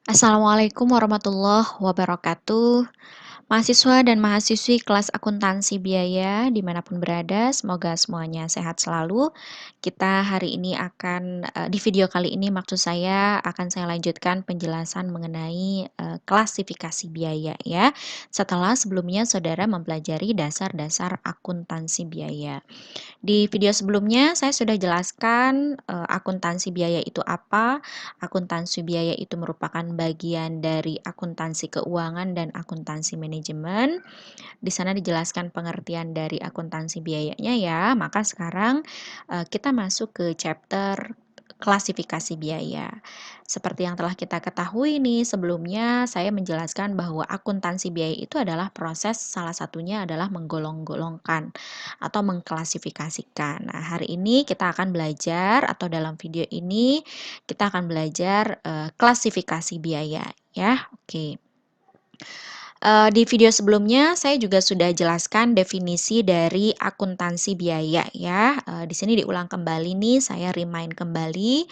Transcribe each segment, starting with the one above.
Assalamualaikum warahmatullahi wabarakatuh. Mahasiswa dan mahasiswi kelas akuntansi biaya dimanapun berada, semoga semuanya sehat selalu. Kita hari ini akan, di video kali ini maksud saya akan saya lanjutkan penjelasan mengenai klasifikasi biaya ya. Setelah sebelumnya saudara mempelajari dasar-dasar akuntansi biaya. Di video sebelumnya saya sudah jelaskan, akuntansi biaya itu apa, akuntansi biaya itu merupakan bagian dari akuntansi keuangan dan akuntansi manajemen. Di sana dijelaskan pengertian dari akuntansi biayanya ya. Maka sekarang, kita masuk ke chapter klasifikasi biaya. Seperti yang telah kita ketahui nih sebelumnya saya menjelaskan bahwa akuntansi biaya itu adalah proses salah satunya adalah menggolong-golongkan atau mengklasifikasikan. Nah, hari ini kita akan belajar atau dalam video ini kita akan belajar, klasifikasi biaya ya. Oke. Di video sebelumnya saya juga sudah jelaskan definisi dari akuntansi biaya ya, di sini diulang kembali nih, saya remind kembali,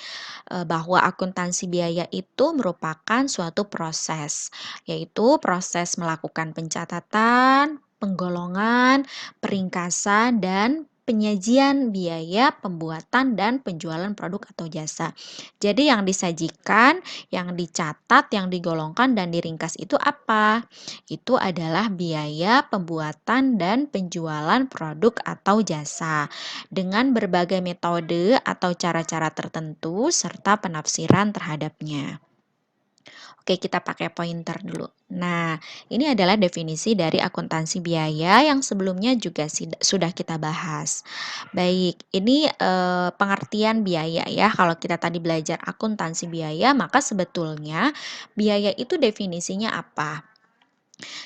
bahwa akuntansi biaya itu merupakan suatu proses, yaitu proses melakukan pencatatan, penggolongan, peringkasan, dan penyajian biaya pembuatan dan penjualan produk atau jasa. Jadi yang disajikan, yang dicatat, yang digolongkan, dan diringkas itu apa? Itu adalah biaya pembuatan dan penjualan produk atau jasa dengan berbagai metode atau cara-cara tertentu serta penafsiran terhadapnya. Oke, kita pakai pointer dulu. Nah, ini adalah definisi dari akuntansi biaya yang sebelumnya juga sudah kita bahas. Baik, ini pengertian biaya ya. Kalau kita tadi belajar akuntansi biaya, maka sebetulnya biaya itu definisinya apa?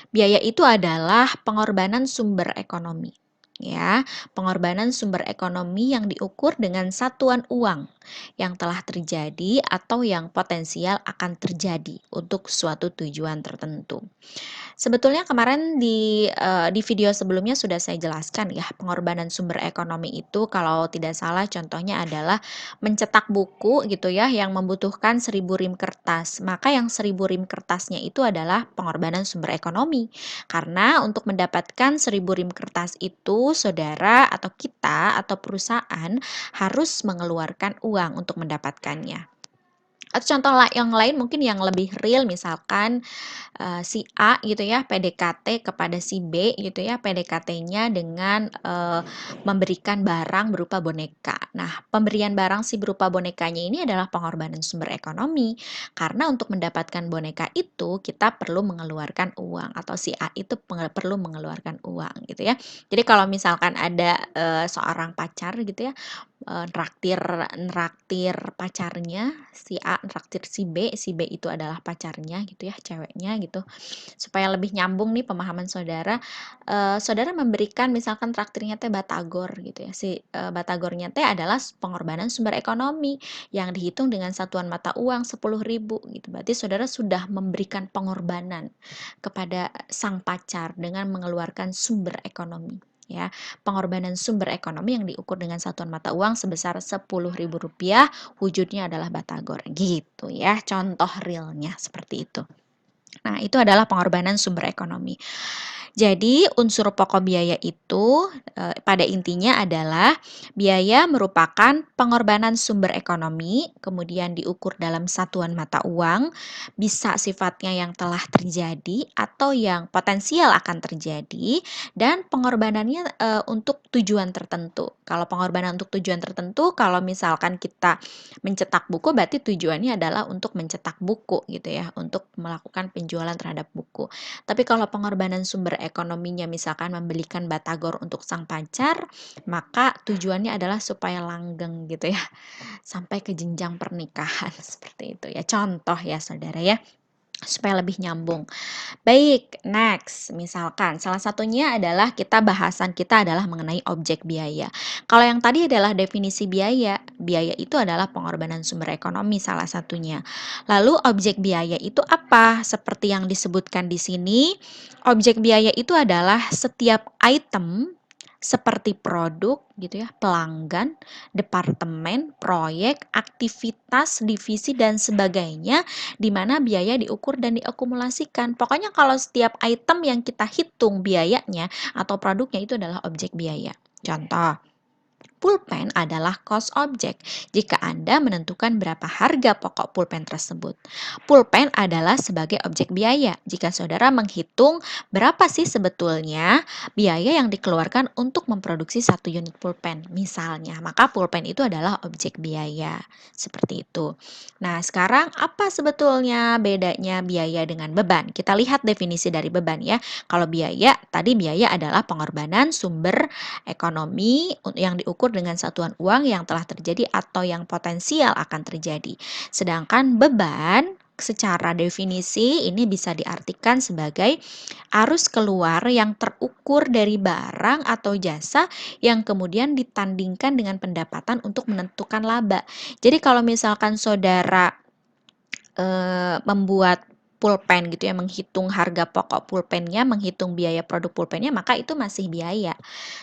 Biaya itu adalah pengorbanan sumber ekonomi, ya. Pengorbanan sumber ekonomi yang diukur dengan satuan uang yang telah terjadi atau yang potensial akan terjadi untuk suatu tujuan tertentu. Sebetulnya kemarin di video sebelumnya sudah saya jelaskan ya, pengorbanan sumber ekonomi itu kalau tidak salah contohnya adalah mencetak buku gitu ya, yang membutuhkan 1.000 rim kertas. Maka yang 1.000 rim kertasnya itu adalah pengorbanan sumber ekonomi. Karena untuk mendapatkan 1.000 rim kertas itu saudara atau kita atau perusahaan harus mengeluarkan uang untuk mendapatkannya. Atau contoh yang lain mungkin yang lebih real misalkan si A gitu ya PDKT kepada si B gitu ya, PDKT-nya dengan, memberikan barang berupa boneka. Nah, pemberian barang si berupa bonekanya ini adalah pengorbanan sumber ekonomi, karena untuk mendapatkan boneka itu kita perlu mengeluarkan uang atau si A itu perlu mengeluarkan uang gitu ya. Jadi kalau misalkan ada, seorang pacar gitu ya, nraktir nraktir pacarnya, si A nraktir si B itu adalah pacarnya gitu ya, ceweknya gitu. Supaya lebih nyambung nih pemahaman saudara, saudara memberikan misalkan traktirnya teh batagor gitu ya, si, batagornya teh adalah pengorbanan sumber ekonomi yang dihitung dengan satuan mata uang 10.000 gitu. Berarti saudara sudah memberikan pengorbanan kepada sang pacar dengan mengeluarkan sumber ekonomi, ya. Pengorbanan sumber ekonomi yang diukur dengan satuan mata uang sebesar Rp10.000, wujudnya adalah batagor, gitu ya, contoh realnya seperti itu. Nah, itu adalah pengorbanan sumber ekonomi. Jadi, unsur pokok biaya itu, pada intinya adalah biaya merupakan pengorbanan sumber ekonomi, kemudian diukur dalam satuan mata uang, bisa sifatnya yang telah terjadi atau yang potensial akan terjadi, dan pengorbanannya, untuk tujuan tertentu. Kalau pengorbanan untuk tujuan tertentu, kalau misalkan kita mencetak buku, berarti tujuannya adalah untuk mencetak buku gitu ya, untuk melakukan penjualan terhadap buku. Tapi kalau pengorbanan sumber ekonominya misalkan membelikan batagor untuk sang pacar, maka tujuannya adalah supaya langgeng gitu ya, sampai ke jenjang pernikahan seperti itu ya, contoh ya saudara ya, supaya lebih nyambung. Baik, next. Misalkan salah satunya adalah bahasan kita adalah mengenai objek biaya. Kalau yang tadi adalah definisi biaya, biaya itu adalah pengorbanan sumber ekonomi salah satunya. Lalu objek biaya itu apa? Seperti yang disebutkan di sini, objek biaya itu adalah setiap item, seperti produk gitu ya, pelanggan, departemen, proyek, aktivitas, divisi dan sebagainya di mana biaya diukur dan diakumulasikan. Pokoknya kalau setiap item yang kita hitung biayanya atau produknya itu adalah objek biaya. Contoh, pulpen adalah cost object jika Anda menentukan berapa harga pokok pulpen tersebut. Pulpen adalah sebagai objek biaya jika saudara menghitung berapa sih sebetulnya biaya yang dikeluarkan untuk memproduksi satu unit pulpen. Misalnya, maka pulpen itu adalah objek biaya. Seperti itu. Nah, sekarang apa sebetulnya bedanya biaya dengan beban? Kita lihat definisi dari beban ya. Kalau biaya, tadi biaya adalah pengorbanan sumber ekonomi yang diukur dengan satuan uang yang telah terjadi atau yang potensial akan terjadi. Sedangkan beban secara definisi ini bisa diartikan sebagai arus keluar yang terukur dari barang atau jasa yang kemudian ditandingkan dengan pendapatan untuk menentukan laba. Jadi kalau misalkan saudara membuat pulpen gitu ya, menghitung harga pokok pulpennya, menghitung biaya produk pulpennya, maka itu masih biaya.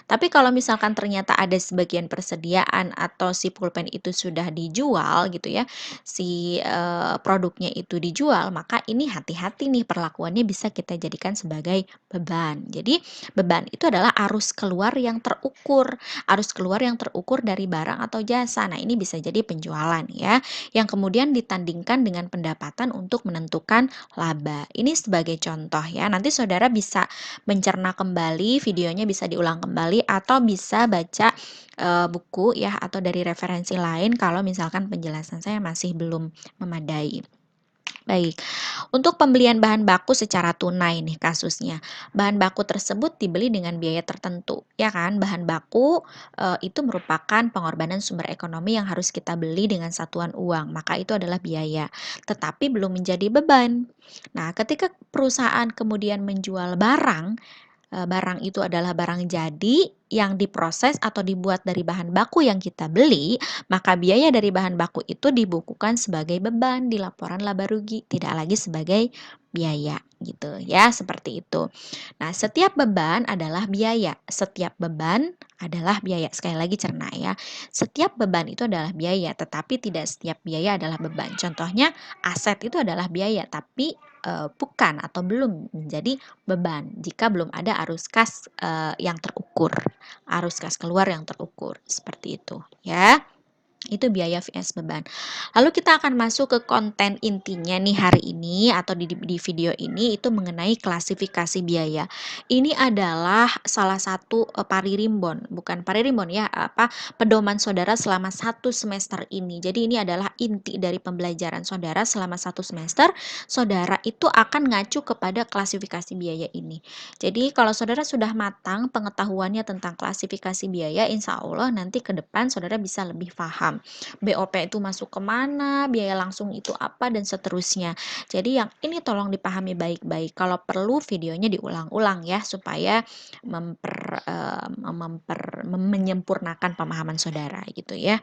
Tapi kalau misalkan ternyata ada sebagian persediaan atau si pulpen itu sudah dijual gitu ya, si, produknya itu dijual, maka ini hati-hati nih perlakuannya bisa kita jadikan sebagai beban. Jadi beban itu adalah arus keluar yang terukur dari barang atau jasa. Nah, ini bisa jadi penjualan ya yang kemudian ditandingkan dengan pendapatan untuk menentukan laba. Ini sebagai contoh ya. Nanti saudara bisa mencerna kembali, videonya bisa diulang kembali atau bisa baca buku ya atau dari referensi lain kalau misalkan penjelasan saya masih belum memadai. Baik, untuk pembelian bahan baku secara tunai nih kasusnya. Bahan baku tersebut dibeli dengan biaya tertentu, ya kan? Bahan baku itu merupakan pengorbanan sumber ekonomi yang harus kita beli dengan satuan uang, maka itu adalah biaya, tetapi belum menjadi beban. Nah, ketika perusahaan kemudian menjual barang, barang itu adalah barang jadi yang diproses atau dibuat dari bahan baku yang kita beli, maka biaya dari bahan baku itu dibukukan sebagai beban di laporan laba rugi, tidak lagi sebagai biaya gitu ya, seperti itu. Nah, setiap beban adalah biaya. Setiap beban adalah biaya. Sekali lagi cerna ya. Setiap beban itu adalah biaya, tetapi tidak setiap biaya adalah beban. Contohnya, aset itu adalah biaya, tapi bukan atau belum menjadi beban jika belum ada arus kas yang terukur, arus kas keluar yang terukur, seperti itu ya. Itu biaya vs beban. Lalu kita akan masuk ke konten intinya nih hari ini atau di video ini itu mengenai klasifikasi biaya. Ini adalah salah satu paririmbon, bukan paririmbon ya, apa pedoman saudara selama satu semester ini. Jadi ini adalah inti dari pembelajaran saudara selama satu semester. Saudara itu akan ngacu kepada klasifikasi biaya ini. Jadi kalau saudara sudah matang pengetahuannya tentang klasifikasi biaya, insya Allah nanti ke depan saudara bisa lebih paham. BOP itu masuk ke mana, biaya langsung itu apa, dan seterusnya. Jadi yang ini tolong dipahami baik-baik. Kalau perlu videonya diulang-ulang ya, supaya menyempurnakan pemahaman saudara gitu ya.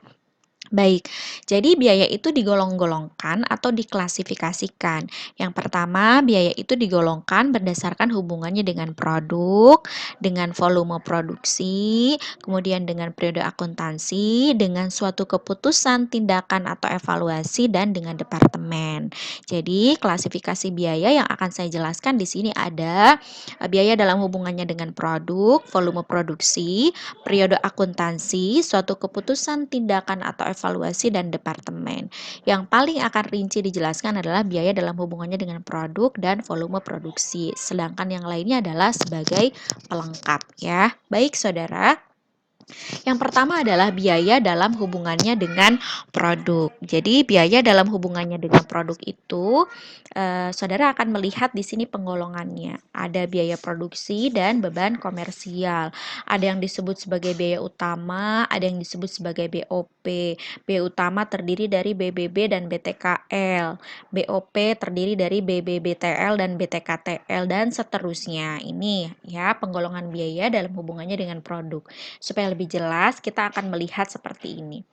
Baik, jadi biaya itu digolong-golongkan atau diklasifikasikan. Yang pertama, biaya itu digolongkan berdasarkan hubungannya dengan produk, dengan volume produksi, kemudian dengan periode akuntansi, dengan suatu keputusan, tindakan atau evaluasi, dan dengan departemen. Jadi, klasifikasi biaya yang akan saya jelaskan di sini ada biaya dalam hubungannya dengan produk, volume produksi, periode akuntansi, suatu keputusan, tindakan atau evaluasi, dan departemen. Yang paling akan rinci dijelaskan adalah biaya dalam hubungannya dengan produk dan volume produksi. Sedangkan yang lainnya adalah sebagai pelengkap ya. Baik saudara. Yang pertama adalah biaya dalam hubungannya dengan produk. Jadi biaya dalam hubungannya dengan produk itu, saudara akan melihat di sini penggolongannya. Ada biaya produksi dan beban komersial. Ada yang disebut sebagai biaya utama, ada yang disebut sebagai BOP. Biaya utama terdiri dari BBB dan BTKL. BOP terdiri dari BBBTL dan BTKTL dan seterusnya. Ini ya penggolongan biaya dalam hubungannya dengan produk. Supaya lebih jelas, kita akan melihat seperti ini.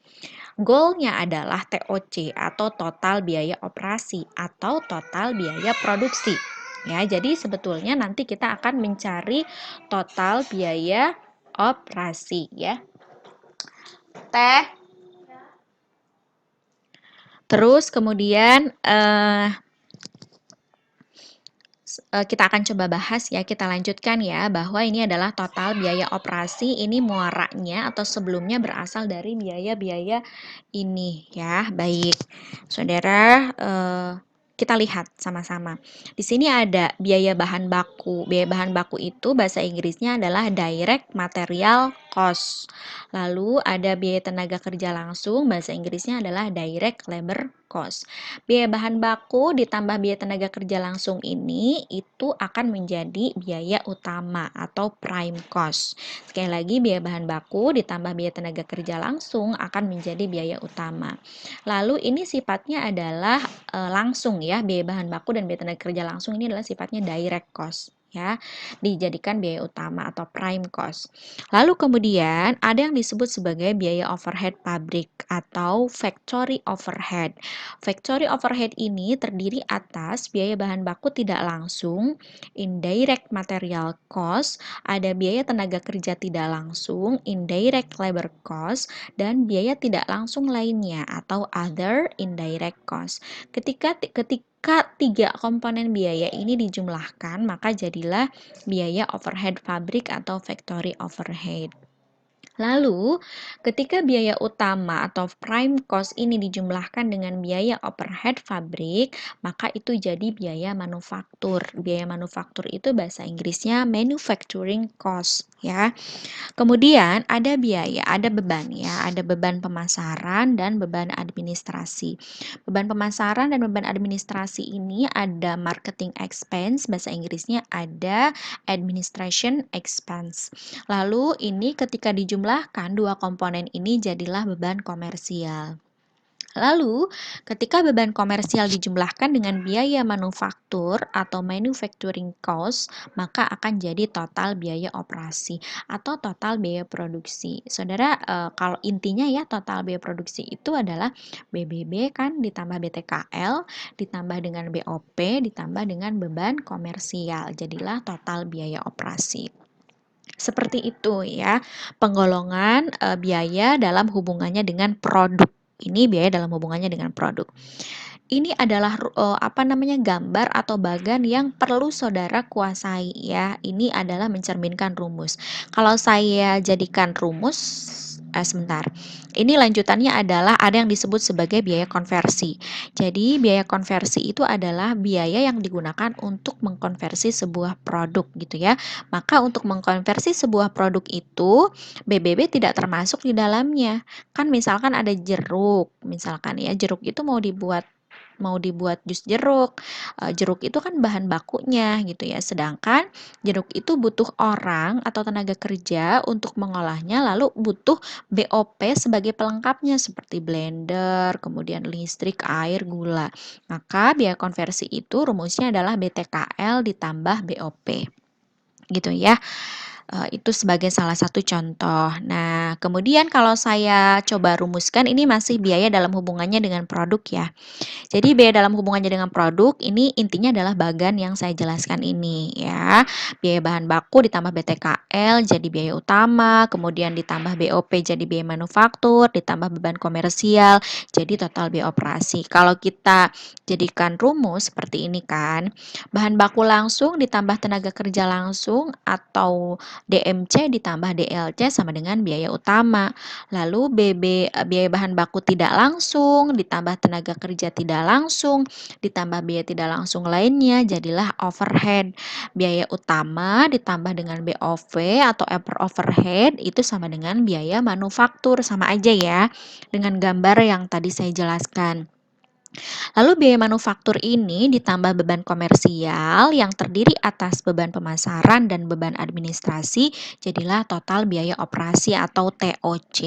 Goalnya adalah TOC atau total biaya operasi atau total biaya produksi. Ya, jadi sebetulnya nanti kita akan mencari total biaya operasi ya. Teh. Terus kemudian kita akan coba bahas ya, kita lanjutkan ya, bahwa ini adalah total biaya operasi, ini muaranya atau sebelumnya berasal dari biaya-biaya ini ya. Baik, saudara, kita lihat sama-sama. Di sini ada biaya bahan baku. Biaya bahan baku itu bahasa Inggrisnya adalah direct material cost. Lalu ada biaya tenaga kerja langsung, bahasa Inggrisnya adalah direct labor cost. Biaya bahan baku ditambah biaya tenaga kerja langsung ini itu akan menjadi biaya utama atau prime cost. Sekali lagi, biaya bahan baku ditambah biaya tenaga kerja langsung akan menjadi biaya utama. Lalu ini sifatnya adalah langsung ya, biaya bahan baku dan biaya tenaga kerja langsung ini adalah sifatnya direct cost ya, dijadikan biaya utama atau prime cost. Lalu kemudian ada yang disebut sebagai biaya overhead pabrik atau factory overhead. Factory overhead ini terdiri atas biaya bahan baku tidak langsung, indirect material cost, ada biaya tenaga kerja tidak langsung, indirect labor cost, dan biaya tidak langsung lainnya atau other indirect cost. Ketika tiga komponen biaya ini dijumlahkan, maka jadilah biaya overhead pabrik atau factory overhead. Lalu, ketika biaya utama atau prime cost ini dijumlahkan dengan biaya overhead pabrik, maka itu jadi biaya manufaktur. Biaya manufaktur itu bahasa Inggrisnya manufacturing cost ya. Kemudian ada biaya, ada beban ya, ada beban pemasaran dan beban administrasi. Beban pemasaran dan beban administrasi ini ada marketing expense, bahasa Inggrisnya ada administration expense. Lalu ini ketika dijumlahkan dua komponen ini jadilah beban komersial. Lalu, ketika beban komersial dijumlahkan dengan biaya manufaktur atau manufacturing cost, maka akan jadi total biaya operasi atau total biaya produksi. Saudara, kalau intinya ya total biaya produksi itu adalah BBB kan ditambah BTKL, ditambah dengan BOP, ditambah dengan beban komersial. Jadilah total biaya operasi. Seperti itu ya, penggolongan biaya dalam hubungannya dengan produk. Ini biaya dalam hubungannya dengan produk. Ini adalah gambar atau bagan yang perlu saudara kuasai ya. Ini adalah mencerminkan rumus. Kalau saya jadikan rumus, sebentar. Ini lanjutannya adalah ada yang disebut sebagai biaya konversi. Jadi biaya konversi itu adalah biaya yang digunakan untuk mengkonversi sebuah produk gitu ya. Maka untuk mengkonversi sebuah produk itu BBB tidak termasuk di dalamnya. Kan misalkan ada jeruk, misalkan ya jeruk itu mau dibuat jus jeruk. Jeruk itu kan bahan bakunya gitu ya. Sedangkan jeruk itu butuh orang atau tenaga kerja untuk mengolahnya, lalu butuh BOP sebagai pelengkapnya seperti blender, kemudian listrik, air, gula. Maka biaya konversi itu rumusnya adalah BTKL ditambah BOP. Gitu ya. Itu sebagai salah satu contoh. Nah, kemudian kalau saya coba rumuskan ini masih biaya dalam hubungannya dengan produk ya. Jadi biaya dalam hubungannya dengan produk ini intinya adalah bagan yang saya jelaskan ini ya. Biaya bahan baku ditambah BTKL jadi biaya utama, kemudian ditambah BOP jadi biaya manufaktur, ditambah beban komersial jadi total biaya operasi. Kalau kita jadikan rumus seperti ini kan, bahan baku langsung ditambah tenaga kerja langsung atau DMC ditambah DLC sama dengan biaya utama. Lalu biaya bahan baku tidak langsung ditambah tenaga kerja tidak langsung ditambah biaya tidak langsung lainnya jadilah overhead. Biaya utama ditambah dengan BOV atau overhead itu sama dengan biaya manufaktur, sama aja ya dengan gambar yang tadi saya jelaskan. Lalu biaya manufaktur ini ditambah beban komersial yang terdiri atas beban pemasaran dan beban administrasi, jadilah total biaya operasi atau TOC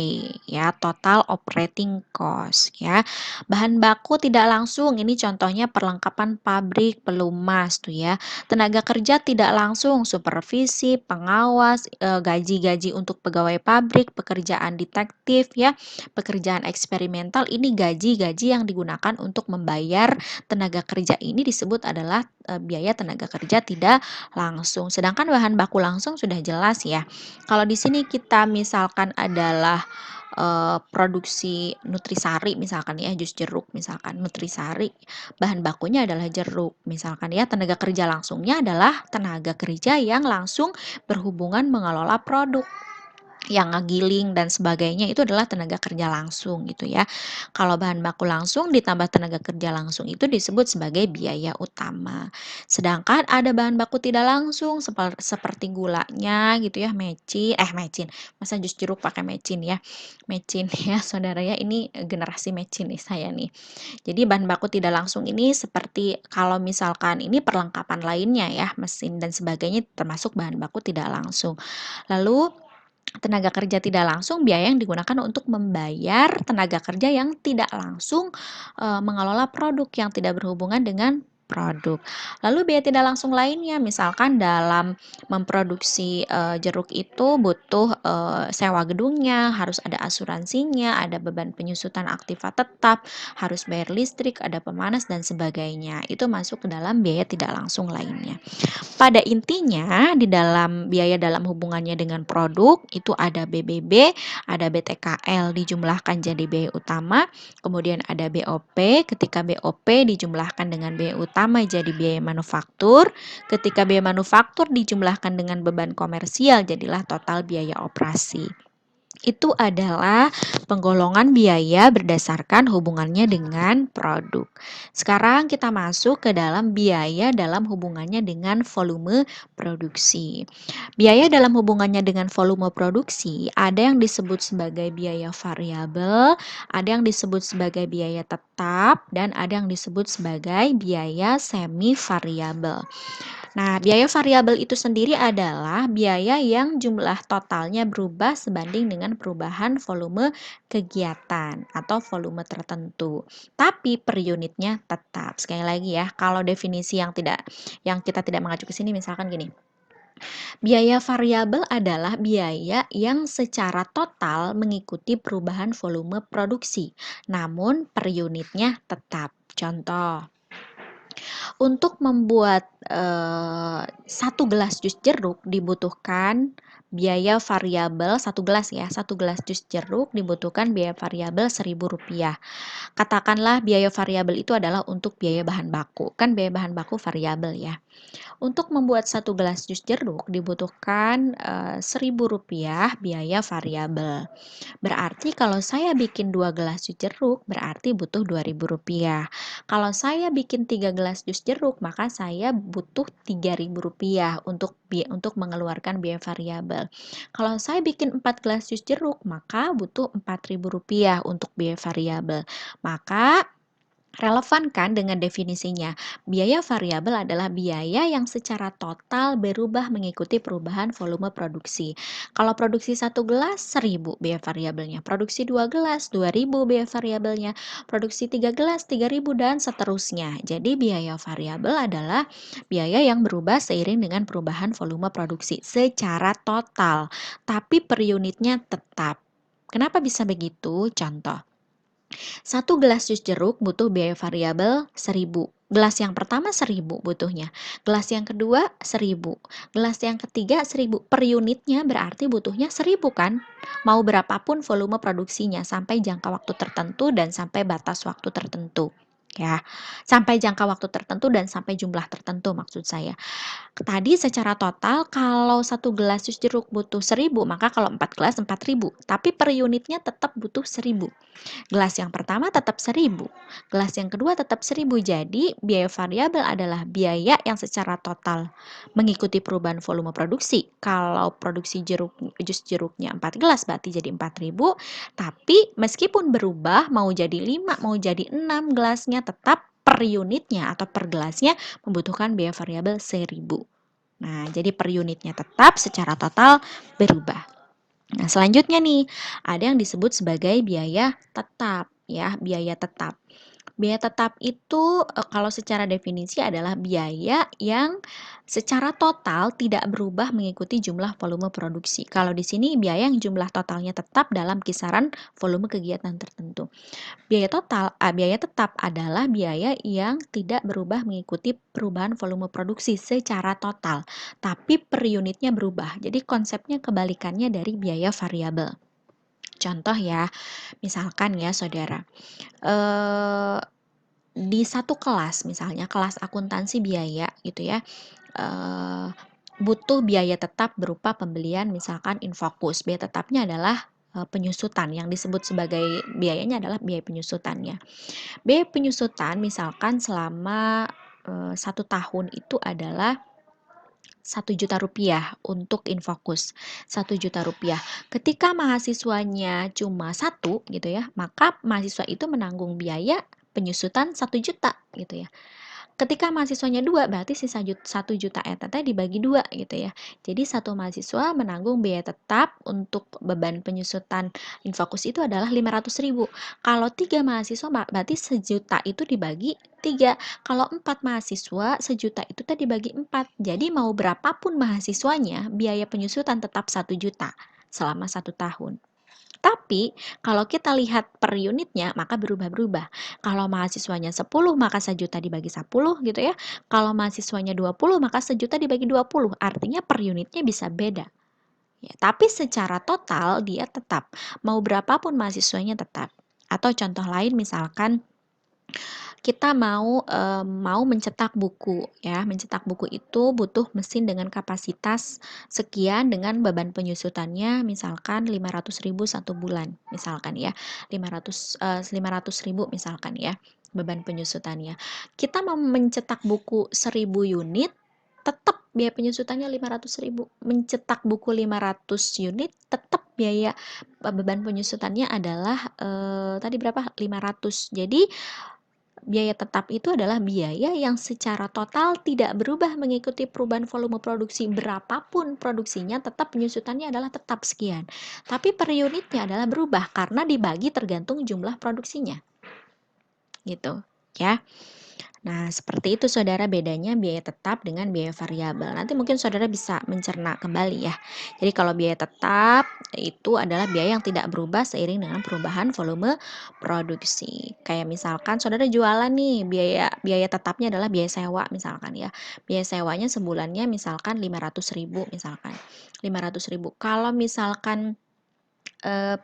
ya, total operating cost ya. Bahan baku tidak langsung, ini contohnya perlengkapan pabrik, pelumas tuh ya. Tenaga kerja tidak langsung, supervisi, pengawas, gaji-gaji untuk pegawai pabrik, pekerjaan detektif ya, pekerjaan eksperimental, ini gaji-gaji yang digunakan untuk untuk membayar tenaga kerja ini disebut adalah, biaya tenaga kerja tidak langsung. Sedangkan bahan baku langsung sudah jelas ya. Kalau di sini kita misalkan adalah, produksi nutrisari misalkan ya, jus jeruk misalkan, nutrisari, bahan bakunya adalah jeruk misalkan ya, tenaga kerja langsungnya adalah tenaga kerja yang langsung berhubungan mengelola produk, yang ngegiling dan sebagainya itu adalah tenaga kerja langsung gitu ya. Kalau bahan baku langsung ditambah tenaga kerja langsung itu disebut sebagai biaya utama. Sedangkan ada bahan baku tidak langsung seperti gulanya gitu ya, mecin, masa jus jeruk pakai mecin ya. Mecin ya saudara ya, ini generasi mecin nih saya nih. Jadi bahan baku tidak langsung ini seperti kalau misalkan ini perlengkapan lainnya ya, mesin dan sebagainya termasuk bahan baku tidak langsung. Lalu tenaga kerja tidak langsung biaya yang digunakan untuk membayar tenaga kerja yang tidak langsung, mengelola produk yang tidak berhubungan dengan produk. Lalu biaya tidak langsung lainnya misalkan dalam memproduksi, jeruk itu butuh, sewa gedungnya, harus ada asuransinya, ada beban penyusutan aktiva tetap, harus bayar listrik, ada pemanas dan sebagainya. Itu masuk ke dalam biaya tidak langsung lainnya. Pada intinya, di dalam biaya dalam hubungannya dengan produk, itu ada BBB, ada BTKL dijumlahkan jadi biaya utama, kemudian ada BOP, ketika BOP dijumlahkan dengan biaya utama jadi biaya manufaktur, ketika biaya manufaktur dijumlahkan dengan beban komersial jadilah total biaya operasi. Itu adalah penggolongan biaya berdasarkan hubungannya dengan produk. Sekarang kita masuk ke dalam biaya dalam hubungannya dengan volume produksi. Biaya dalam hubungannya dengan volume produksi ada yang disebut sebagai biaya variabel, ada yang disebut sebagai biaya tetap, dan ada yang disebut sebagai biaya semi variabel. Nah, biaya variabel itu sendiri adalah biaya yang jumlah totalnya berubah sebanding dengan perubahan volume kegiatan atau volume tertentu. Tapi per unitnya tetap. Sekali lagi ya, kalau definisi yang kita tidak mengacu ke sini misalkan gini. Biaya variabel adalah biaya yang secara total mengikuti perubahan volume produksi, namun per unitnya tetap. Contoh, untuk membuat, 1 gelas jus jeruk dibutuhkan biaya variabel 1 gelas ya, 1 gelas jus jeruk dibutuhkan biaya variabel Rp1.000. Katakanlah biaya variabel itu adalah untuk biaya bahan baku, kan biaya bahan baku variabel ya. Untuk membuat 1 gelas jus jeruk dibutuhkan, Rp1.000 biaya variabel. Berarti kalau saya bikin 2 gelas jus jeruk berarti butuh Rp2.000. Kalau saya bikin 3 gelas jus jeruk maka saya butuh Rp3.000 untuk mengeluarkan biaya variabel. Kalau saya bikin 4 gelas jus jeruk maka butuh Rp4.000 untuk biaya variabel. Maka relevan kan dengan definisinya? Biaya variabel adalah biaya yang secara total berubah mengikuti perubahan volume produksi. Kalau produksi 1 gelas, 1.000 biaya variabelnya. Produksi 2 gelas, 2.000 biaya variabelnya. Produksi 3 gelas, 3.000 dan seterusnya. Jadi biaya variabel adalah biaya yang berubah seiring dengan perubahan volume produksi secara total, tapi per unitnya tetap. Kenapa bisa begitu? Contoh. 1 gelas jus jeruk butuh biaya variabel 1.000. Gelas yang pertama 1.000 butuhnya. Gelas yang kedua 1.000. Gelas yang ketiga 1.000. Per unitnya berarti butuhnya 1.000 kan? Mau berapapun volume produksinya sampai jangka waktu tertentu dan sampai batas waktu tertentu. Ya, sampai jangka waktu tertentu dan sampai jumlah tertentu maksud saya. Tadi secara total kalau 1 gelas jus jeruk butuh 1.000, maka kalau 4 gelas 4.000. Tapi per unitnya tetap butuh 1.000. Gelas yang pertama tetap 1.000, gelas yang kedua tetap 1.000. Jadi biaya variabel adalah biaya yang secara total mengikuti perubahan volume produksi. Kalau produksi jus jeruknya 4 gelas berarti jadi 4.000, tapi meskipun berubah mau jadi 5, mau jadi 6 gelasnya tetap per unitnya atau per gelasnya membutuhkan biaya variabel 1.000. Nah, jadi per unitnya tetap secara total berubah. Nah, selanjutnya nih, ada yang disebut sebagai biaya tetap ya, biaya tetap. Biaya tetap itu, kalau secara definisi adalah biaya yang secara total tidak berubah mengikuti jumlah volume produksi. Kalau di sini biaya yang jumlah totalnya tetap dalam kisaran volume kegiatan tertentu. Biaya tetap adalah biaya yang tidak berubah mengikuti perubahan volume produksi secara total, tapi per unitnya berubah. Jadi konsepnya kebalikannya dari biaya variabel. Contoh ya, misalkan ya saudara, eee, di satu kelas misalnya kelas akuntansi biaya gitu ya, eee, butuh biaya tetap berupa pembelian misalkan Infocus. Biaya tetapnya adalah, penyusutan yang disebut sebagai biayanya adalah biaya penyusutannya. Biaya penyusutan misalkan selama, 1 tahun itu adalah Rp1.000.000 untuk Infocus, Rp1.000.000. Ketika mahasiswanya cuma satu gitu ya, maka mahasiswa itu menanggung biaya penyusutan 1 juta gitu ya. Ketika mahasiswanya 2, berarti sisa 1 juta tadi dibagi 2 gitu ya. Jadi satu mahasiswa menanggung biaya tetap untuk beban penyusutan Infocus itu adalah 500.000. Kalau 3 mahasiswa berarti sejuta itu dibagi 3. Kalau 4 mahasiswa, sejuta itu tadi dibagi 4. Jadi mau berapapun mahasiswanya, biaya penyusutan tetap 1 juta selama 1 tahun. Tapi kalau kita lihat per unitnya maka berubah-berubah. Kalau mahasiswanya 10 maka sejuta dibagi 10 gitu ya. Kalau mahasiswanya 20 maka sejuta dibagi 20. Artinya per unitnya bisa beda. Ya, tapi secara total dia tetap. Mau berapapun mahasiswanya tetap. Atau contoh lain misalkan kita mau mencetak buku ya, mencetak buku itu butuh mesin dengan kapasitas sekian dengan beban penyusutannya misalkan 500.000 1 bulan, misalkan ya, 500.000 misalkan ya, beban penyusutannya. Kita mau mencetak buku 1.000 unit, tetap biaya penyusutannya 500.000. Mencetak buku 500 unit, tetap biaya beban penyusutannya adalah, tadi berapa? 500. Jadi biaya tetap itu adalah biaya yang secara total tidak berubah mengikuti perubahan volume produksi. Berapapun produksinya, tetap penyusutannya adalah tetap sekian. Tapi per unitnya adalah berubah karena dibagi tergantung jumlah produksinya. Gitu, ya. Nah, seperti itu saudara bedanya biaya tetap dengan biaya variabel. Nanti mungkin saudara bisa mencerna kembali ya. Jadi kalau biaya tetap itu adalah biaya yang tidak berubah seiring dengan perubahan volume produksi. Kayak misalkan saudara jualan nih, biaya biaya tetapnya adalah biaya sewa misalkan ya. Biaya sewanya sebulannya misalkan 500.000 misalkan. 500.000. Kalau misalkan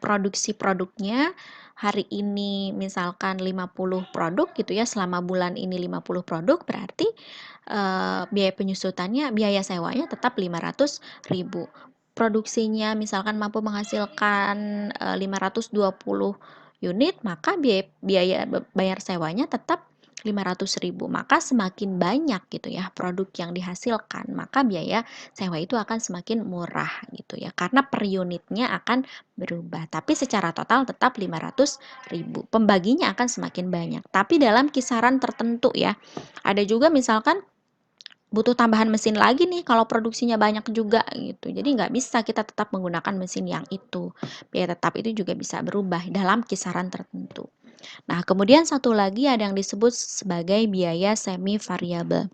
produksi produknya hari ini misalkan 50 produk gitu ya, selama bulan ini 50 produk berarti, biaya penyusutannya, biaya sewanya tetap 500.000. Produksinya misalkan mampu menghasilkan, 520 unit, maka biaya biaya bayar sewanya tetap 500.000. Maka semakin banyak gitu ya produk yang dihasilkan, maka biaya sewa itu akan semakin murah gitu ya, karena per unitnya akan berubah, tapi secara total tetap 500.000. Pembaginya akan semakin banyak, tapi dalam kisaran tertentu ya. Ada juga misalkan butuh tambahan mesin lagi nih kalau produksinya banyak juga gitu. Jadi nggak bisa kita tetap menggunakan mesin yang itu. Biaya tetap itu juga bisa berubah dalam kisaran tertentu. Nah, kemudian satu lagi ada yang disebut sebagai biaya semi variabel.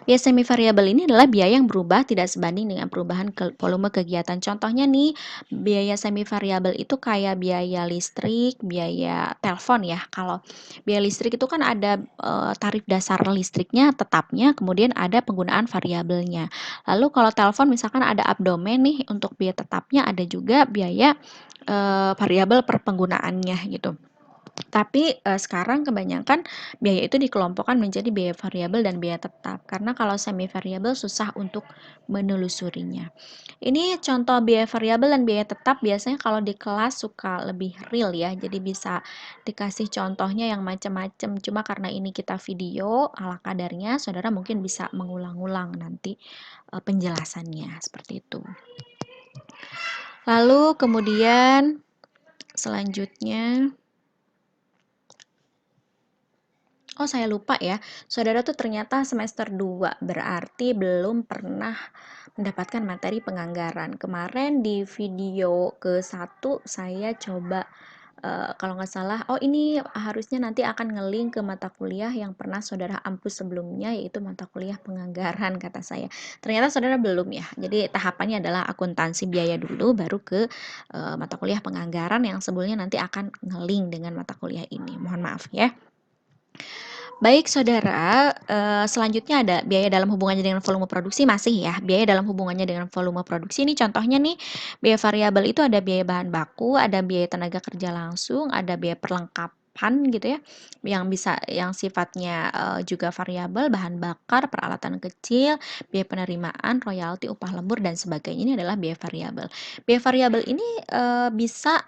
Biaya semi variabel ini adalah biaya yang berubah tidak sebanding dengan perubahan volume kegiatan. Contohnya nih, biaya semi variabel itu kayak biaya listrik, biaya telepon ya. Kalau biaya listrik itu kan ada tarif dasar listriknya tetapnya, kemudian ada penggunaan variabelnya. Lalu kalau telepon misalkan ada abdomen nih untuk biaya tetapnya, ada juga biaya variabel per penggunaannya gitu. Tapi, sekarang kebanyakan biaya itu dikelompokkan menjadi biaya variabel dan biaya tetap, karena kalau semi variabel susah untuk menelusurinya. Ini contoh biaya variabel dan biaya tetap biasanya kalau di kelas suka lebih real ya, jadi bisa dikasih contohnya yang macam-macam. Cuma karena ini kita video, ala kadarnya saudara mungkin bisa mengulang-ulang nanti, penjelasannya, seperti itu. Lalu kemudian selanjutnya oh, saya lupa ya. Saudara tuh ternyata semester 2 berarti belum pernah mendapatkan materi penganggaran. Kemarin di video ke-1 saya coba kalau nggak salah, oh ini harusnya nanti akan nge-link ke mata kuliah yang pernah saudara ampu sebelumnya, yaitu mata kuliah penganggaran kata saya. Ternyata saudara belum ya. Jadi tahapannya adalah akuntansi biaya dulu, baru ke mata kuliah penganggaran yang sebelumnya nanti akan nge-link dengan mata kuliah ini. Mohon maaf ya. Baik saudara, selanjutnya ada biaya dalam hubungannya dengan volume produksi masih ya, biaya dalam hubungannya dengan volume produksi ini contohnya nih, biaya variabel itu ada biaya bahan baku, ada biaya tenaga kerja langsung, ada biaya perlengkapan gitu ya, yang sifatnya, juga variabel, bahan bakar, peralatan kecil, biaya penerimaan, royalti, upah lembur, dan sebagainya, ini adalah biaya variabel. Biaya variabel ini, bisa,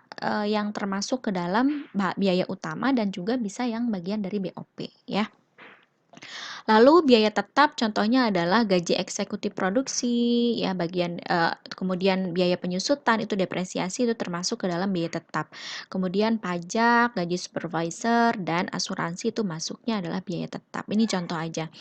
yang termasuk ke dalam biaya utama dan juga bisa yang bagian dari BOP ya. Lalu biaya tetap contohnya adalah gaji eksekutif produksi, ya kemudian biaya penyusutan itu depresiasi itu termasuk ke dalam biaya tetap. Kemudian pajak, gaji supervisor, dan asuransi itu masuknya adalah biaya tetap. Ini contoh aja.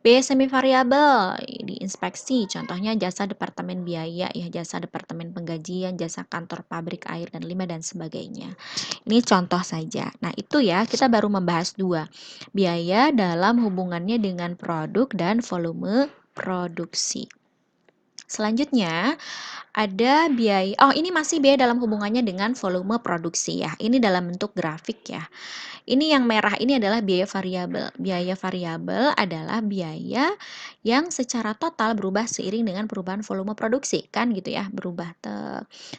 Biaya semi variabel diinspeksi, contohnya jasa departemen biaya ya, jasa departemen penggajian, jasa kantor pabrik air dan limbah dan sebagainya. Ini contoh saja. Nah, itu ya, kita baru membahas dua. Biaya dalam hubungannya dengan produk dan volume produksi. Selanjutnya, ada biaya, oh ini masih biaya dalam hubungannya dengan volume produksi ya. Ini dalam bentuk grafik ya. Ini yang merah ini adalah biaya variabel. Biaya variabel adalah biaya yang secara total berubah seiring dengan perubahan volume produksi, kan gitu ya, berubah.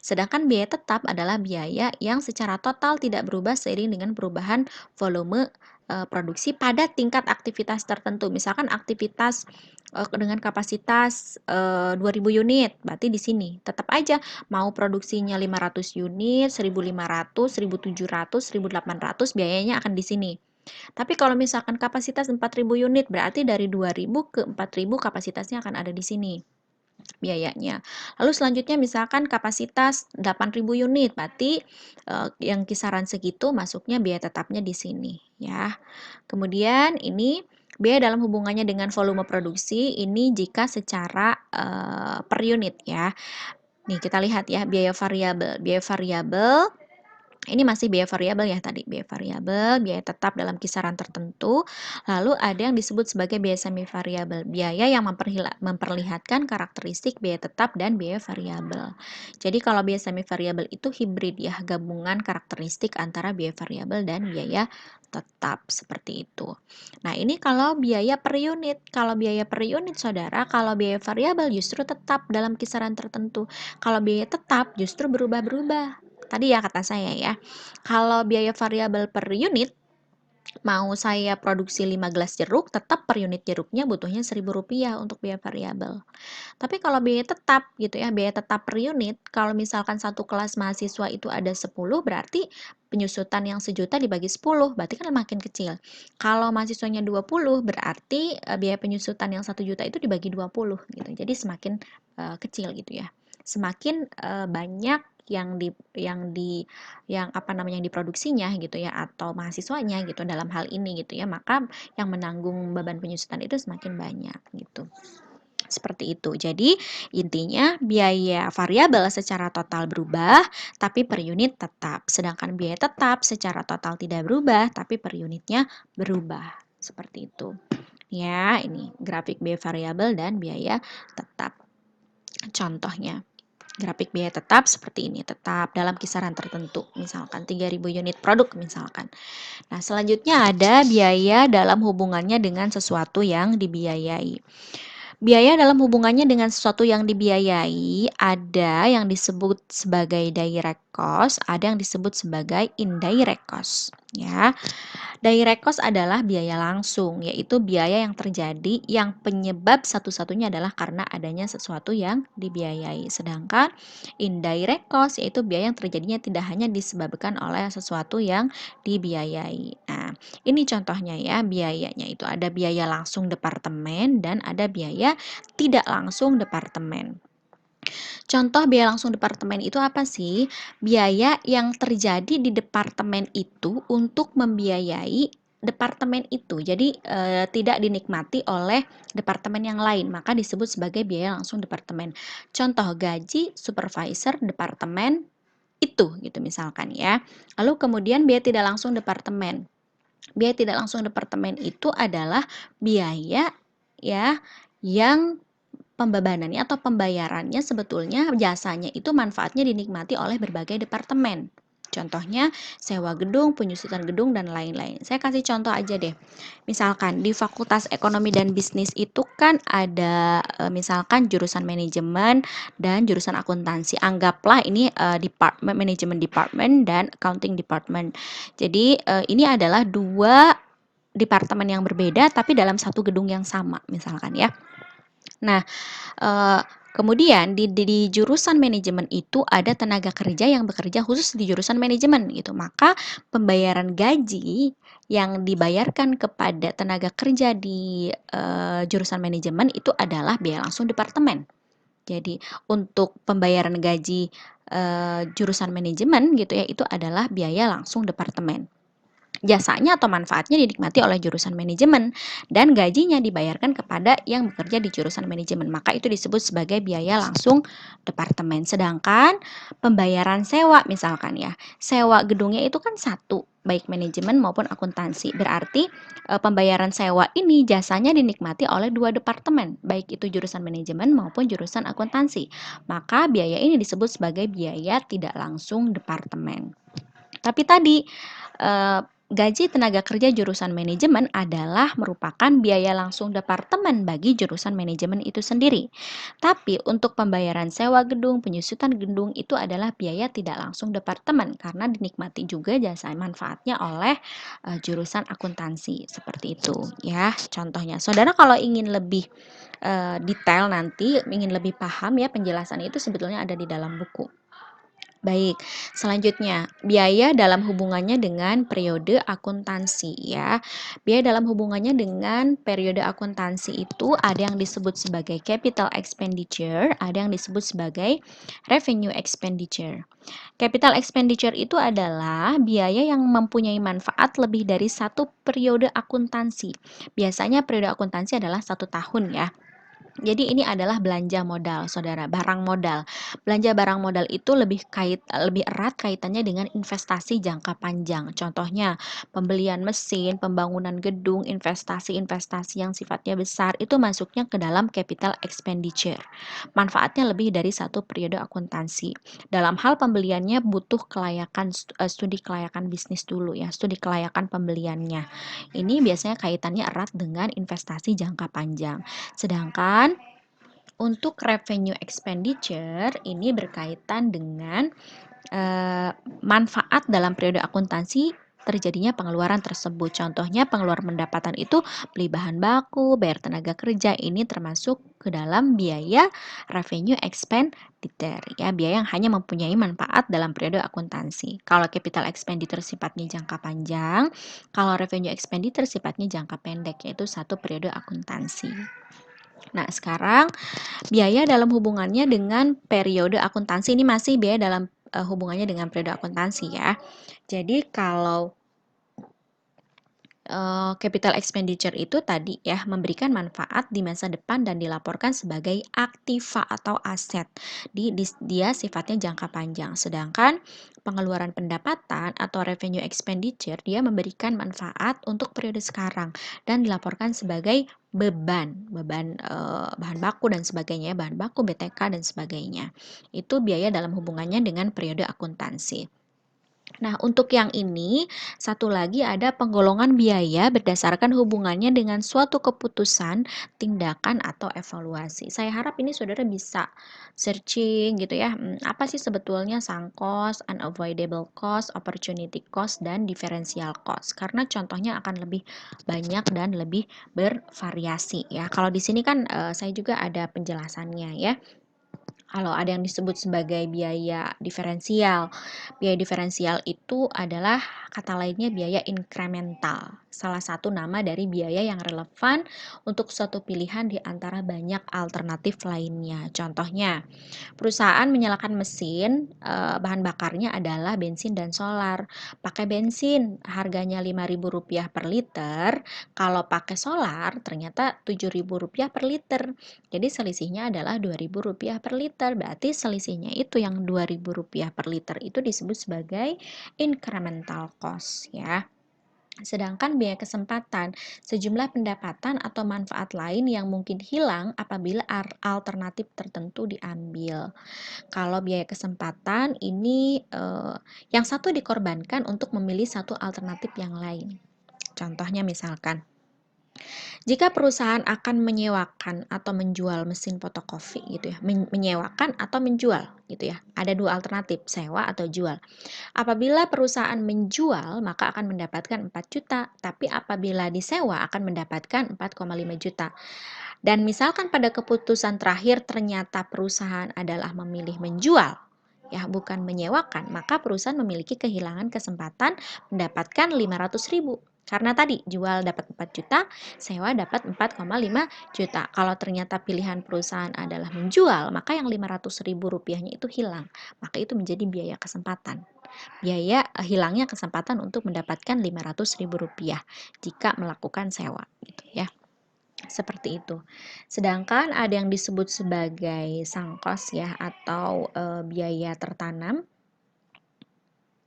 Sedangkan biaya tetap adalah biaya yang secara total tidak berubah seiring dengan perubahan volume produksi pada tingkat aktivitas tertentu. Misalkan aktivitas dengan kapasitas 2000 unit, berarti di sini tetap aja mau produksinya 500 unit, 1500, 1700, 1800 biayanya akan di sini. Tapi kalau misalkan kapasitas 4000 unit berarti dari 2000 ke 4000 kapasitasnya akan ada di sini biayanya. Lalu selanjutnya misalkan kapasitas 8000 unit berarti yang kisaran segitu masuknya biaya tetapnya di sini ya. Kemudian ini biaya dalam hubungannya dengan volume produksi ini jika secara per unit ya. Nih kita lihat ya biaya variabel. Biaya variabel ini masih biaya variabel ya tadi, biaya variabel, biaya tetap dalam kisaran tertentu. Lalu ada yang disebut sebagai biaya semi variabel, biaya yang memperlihatkan karakteristik biaya tetap dan biaya variabel. Jadi kalau biaya semi variabel itu hibrid ya, gabungan karakteristik antara biaya variabel dan biaya tetap seperti itu. Nah, ini kalau biaya per unit. Kalau biaya per unit Saudara, kalau biaya variabel justru tetap dalam kisaran tertentu. Kalau biaya tetap justru berubah-berubah. Tadi ya kata saya ya, kalau biaya variabel per unit, mau saya produksi 5 gelas jeruk, tetap per unit jeruknya butuhnya Rp1.000 untuk biaya variabel. Tapi kalau biaya tetap gitu ya, biaya tetap per unit, kalau misalkan satu kelas mahasiswa itu ada 10, berarti penyusutan yang sejuta dibagi 10, berarti kan makin kecil. Kalau mahasiswanya 20, berarti biaya penyusutan yang 1 juta itu dibagi 20 gitu. Jadi semakin kecil gitu ya. Semakin banyak yang diproduksinya gitu ya, atau mahasiswanya gitu dalam hal ini gitu ya, maka yang menanggung beban penyusutan itu semakin banyak gitu. Seperti itu. Jadi intinya biaya variabel secara total berubah, tapi per unit tetap. Sedangkan biaya tetap secara total tidak berubah, tapi per unitnya berubah. Seperti itu. Ya, ini grafik biaya variabel dan biaya tetap. Contohnya. Grafik biaya tetap seperti ini, tetap dalam kisaran tertentu, misalkan 3000 unit produk misalkan. Nah, selanjutnya ada biaya dalam hubungannya dengan sesuatu yang dibiayai. Biaya dalam hubungannya dengan sesuatu yang dibiayai, ada yang disebut sebagai direct cost, ada yang disebut sebagai indirect cost, ya. Direct cost adalah biaya langsung, yaitu biaya yang terjadi yang penyebab satu-satunya adalah karena adanya sesuatu yang dibiayai. Sedangkan indirect cost yaitu biaya yang terjadinya tidak hanya disebabkan oleh sesuatu yang dibiayai. Nah, ini contohnya ya, biayanya itu ada biaya langsung departemen dan ada biaya tidak langsung departemen. Contoh biaya langsung departemen itu apa sih? Biaya yang terjadi di departemen itu untuk membiayai departemen itu. Jadi tidak dinikmati oleh departemen yang lain, maka disebut sebagai biaya langsung departemen. Contoh gaji supervisor departemen itu gitu misalkan ya. Lalu kemudian biaya tidak langsung departemen. Biaya tidak langsung departemen itu adalah biaya ya yang pembebanannya atau pembayarannya sebetulnya jasanya itu manfaatnya dinikmati oleh berbagai departemen. Contohnya sewa gedung, penyusutan gedung, dan lain-lain. Saya kasih contoh aja deh. Misalkan di Fakultas Ekonomi dan Bisnis itu kan ada misalkan jurusan manajemen dan jurusan akuntansi. Anggaplah ini department manajemen department dan accounting department. Jadi ini adalah dua departemen yang berbeda tapi dalam satu gedung yang sama misalkan ya. Nah, Eee, kemudian di jurusan manajemen itu ada tenaga kerja yang bekerja khusus di jurusan manajemen gitu, maka pembayaran gaji yang dibayarkan kepada tenaga kerja di jurusan manajemen itu adalah biaya langsung departemen. Jadi untuk pembayaran gaji jurusan manajemen gitu ya, itu adalah biaya langsung departemen. Jasanya atau manfaatnya dinikmati oleh jurusan manajemen dan gajinya dibayarkan kepada yang bekerja di jurusan manajemen. Maka itu disebut sebagai biaya langsung departemen. Sedangkan pembayaran sewa misalkan ya, sewa gedungnya itu kan satu, baik manajemen maupun akuntansi. Berarti pembayaran sewa ini jasanya dinikmati oleh dua departemen, baik itu jurusan manajemen maupun jurusan akuntansi. Maka biaya ini disebut sebagai biaya tidak langsung departemen. Tapi tadi, gaji tenaga kerja jurusan manajemen adalah merupakan biaya langsung departemen bagi jurusan manajemen itu sendiri. Tapi untuk pembayaran sewa gedung, penyusutan gedung itu adalah biaya tidak langsung departemen karena dinikmati juga jasa manfaatnya oleh, jurusan akuntansi, seperti itu ya contohnya. Saudara kalau ingin lebih, detail nanti, ingin lebih paham ya penjelasan itu sebetulnya ada di dalam buku. Baik, selanjutnya biaya dalam hubungannya dengan periode akuntansi ya. Biaya dalam hubungannya dengan periode akuntansi itu ada yang disebut sebagai capital expenditure, ada yang disebut sebagai revenue expenditure. Capital expenditure itu adalah biaya yang mempunyai manfaat lebih dari satu periode akuntansi. Biasanya periode akuntansi adalah 1 tahun ya. Jadi ini adalah belanja modal, Saudara, barang modal. Belanja barang modal itu lebih erat kaitannya dengan investasi jangka panjang. Contohnya, pembelian mesin, pembangunan gedung, investasi-investasi yang sifatnya besar itu masuknya ke dalam capital expenditure. Manfaatnya lebih dari satu periode akuntansi. Dalam hal pembeliannya butuh studi kelayakan bisnis dulu ya, studi kelayakan pembeliannya. Ini biasanya kaitannya erat dengan investasi jangka panjang. Sedangkan untuk revenue expenditure ini berkaitan dengan manfaat dalam periode akuntansi terjadinya pengeluaran tersebut. Contohnya pengeluaran pendapatan itu beli bahan baku, bayar tenaga kerja, ini termasuk ke dalam biaya revenue expenditure ya, biaya yang hanya mempunyai manfaat dalam periode akuntansi. Kalau capital expenditure sifatnya jangka panjang, kalau revenue expenditure sifatnya jangka pendek yaitu satu periode akuntansi. Nah, sekarang biaya dalam hubungannya dengan periode akuntansi ini masih biaya dalam hubungannya dengan periode akuntansi ya. Jadi kalau capital expenditure itu tadi ya memberikan manfaat di masa depan dan dilaporkan sebagai aktiva atau aset. Dia sifatnya jangka panjang. Sedangkan pengeluaran pendapatan atau revenue expenditure dia memberikan manfaat untuk periode sekarang dan dilaporkan sebagai beban bahan baku dan sebagainya, bahan baku, BTK dan sebagainya. Itu biaya dalam hubungannya dengan periode akuntansi. Nah, untuk yang ini, satu lagi ada penggolongan biaya berdasarkan hubungannya dengan suatu keputusan, tindakan, atau evaluasi. Saya harap ini saudara bisa searching gitu ya, apa sih sebetulnya sunk cost, unavoidable cost, opportunity cost, dan differential cost. Karena contohnya akan lebih banyak dan lebih bervariasi ya. Kalau di sini kan saya juga ada penjelasannya ya. Kalau ada yang disebut sebagai biaya diferensial. Biaya diferensial itu adalah kata lainnya biaya incremental. salah satu nama dari biaya yang relevan untuk suatu pilihan di antara banyak alternatif lainnya. Contohnya, perusahaan menyalakan mesin, bahan bakarnya adalah bensin dan solar. Pakai bensin harganya Rp5.000 per liter, kalau pakai solar ternyata Rp7.000 per liter. Jadi selisihnya adalah Rp2.000 per liter. Berarti selisihnya itu yang Rp2.000 per liter itu disebut sebagai incremental cost ya. Sedangkan biaya kesempatan, sejumlah pendapatan atau manfaat lain yang mungkin hilang apabila alternatif tertentu diambil. Kalau biaya kesempatan ini yang satu dikorbankan untuk memilih satu alternatif yang lain. Contohnya misalkan, jika perusahaan akan menyewakan atau menjual mesin fotokopi gitu ya, menyewakan atau menjual gitu ya. Ada dua alternatif, sewa atau jual. Apabila perusahaan menjual, maka akan mendapatkan 4 juta, tapi apabila disewa akan mendapatkan 4,5 juta. Dan misalkan pada keputusan terakhir ternyata perusahaan adalah memilih menjual, ya bukan menyewakan, maka perusahaan memiliki kehilangan kesempatan mendapatkan 500.000. Karena tadi jual dapat 4 juta, sewa dapat 4,5 juta. Kalau ternyata pilihan perusahaan adalah menjual, maka yang 500.000 rupiahnya itu hilang. Maka itu menjadi biaya kesempatan. Biaya hilangnya kesempatan untuk mendapatkan Rp500.000 jika melakukan sewa gitu ya. Seperti itu. Sedangkan ada yang disebut sebagai sunk cost ya atau biaya tertanam.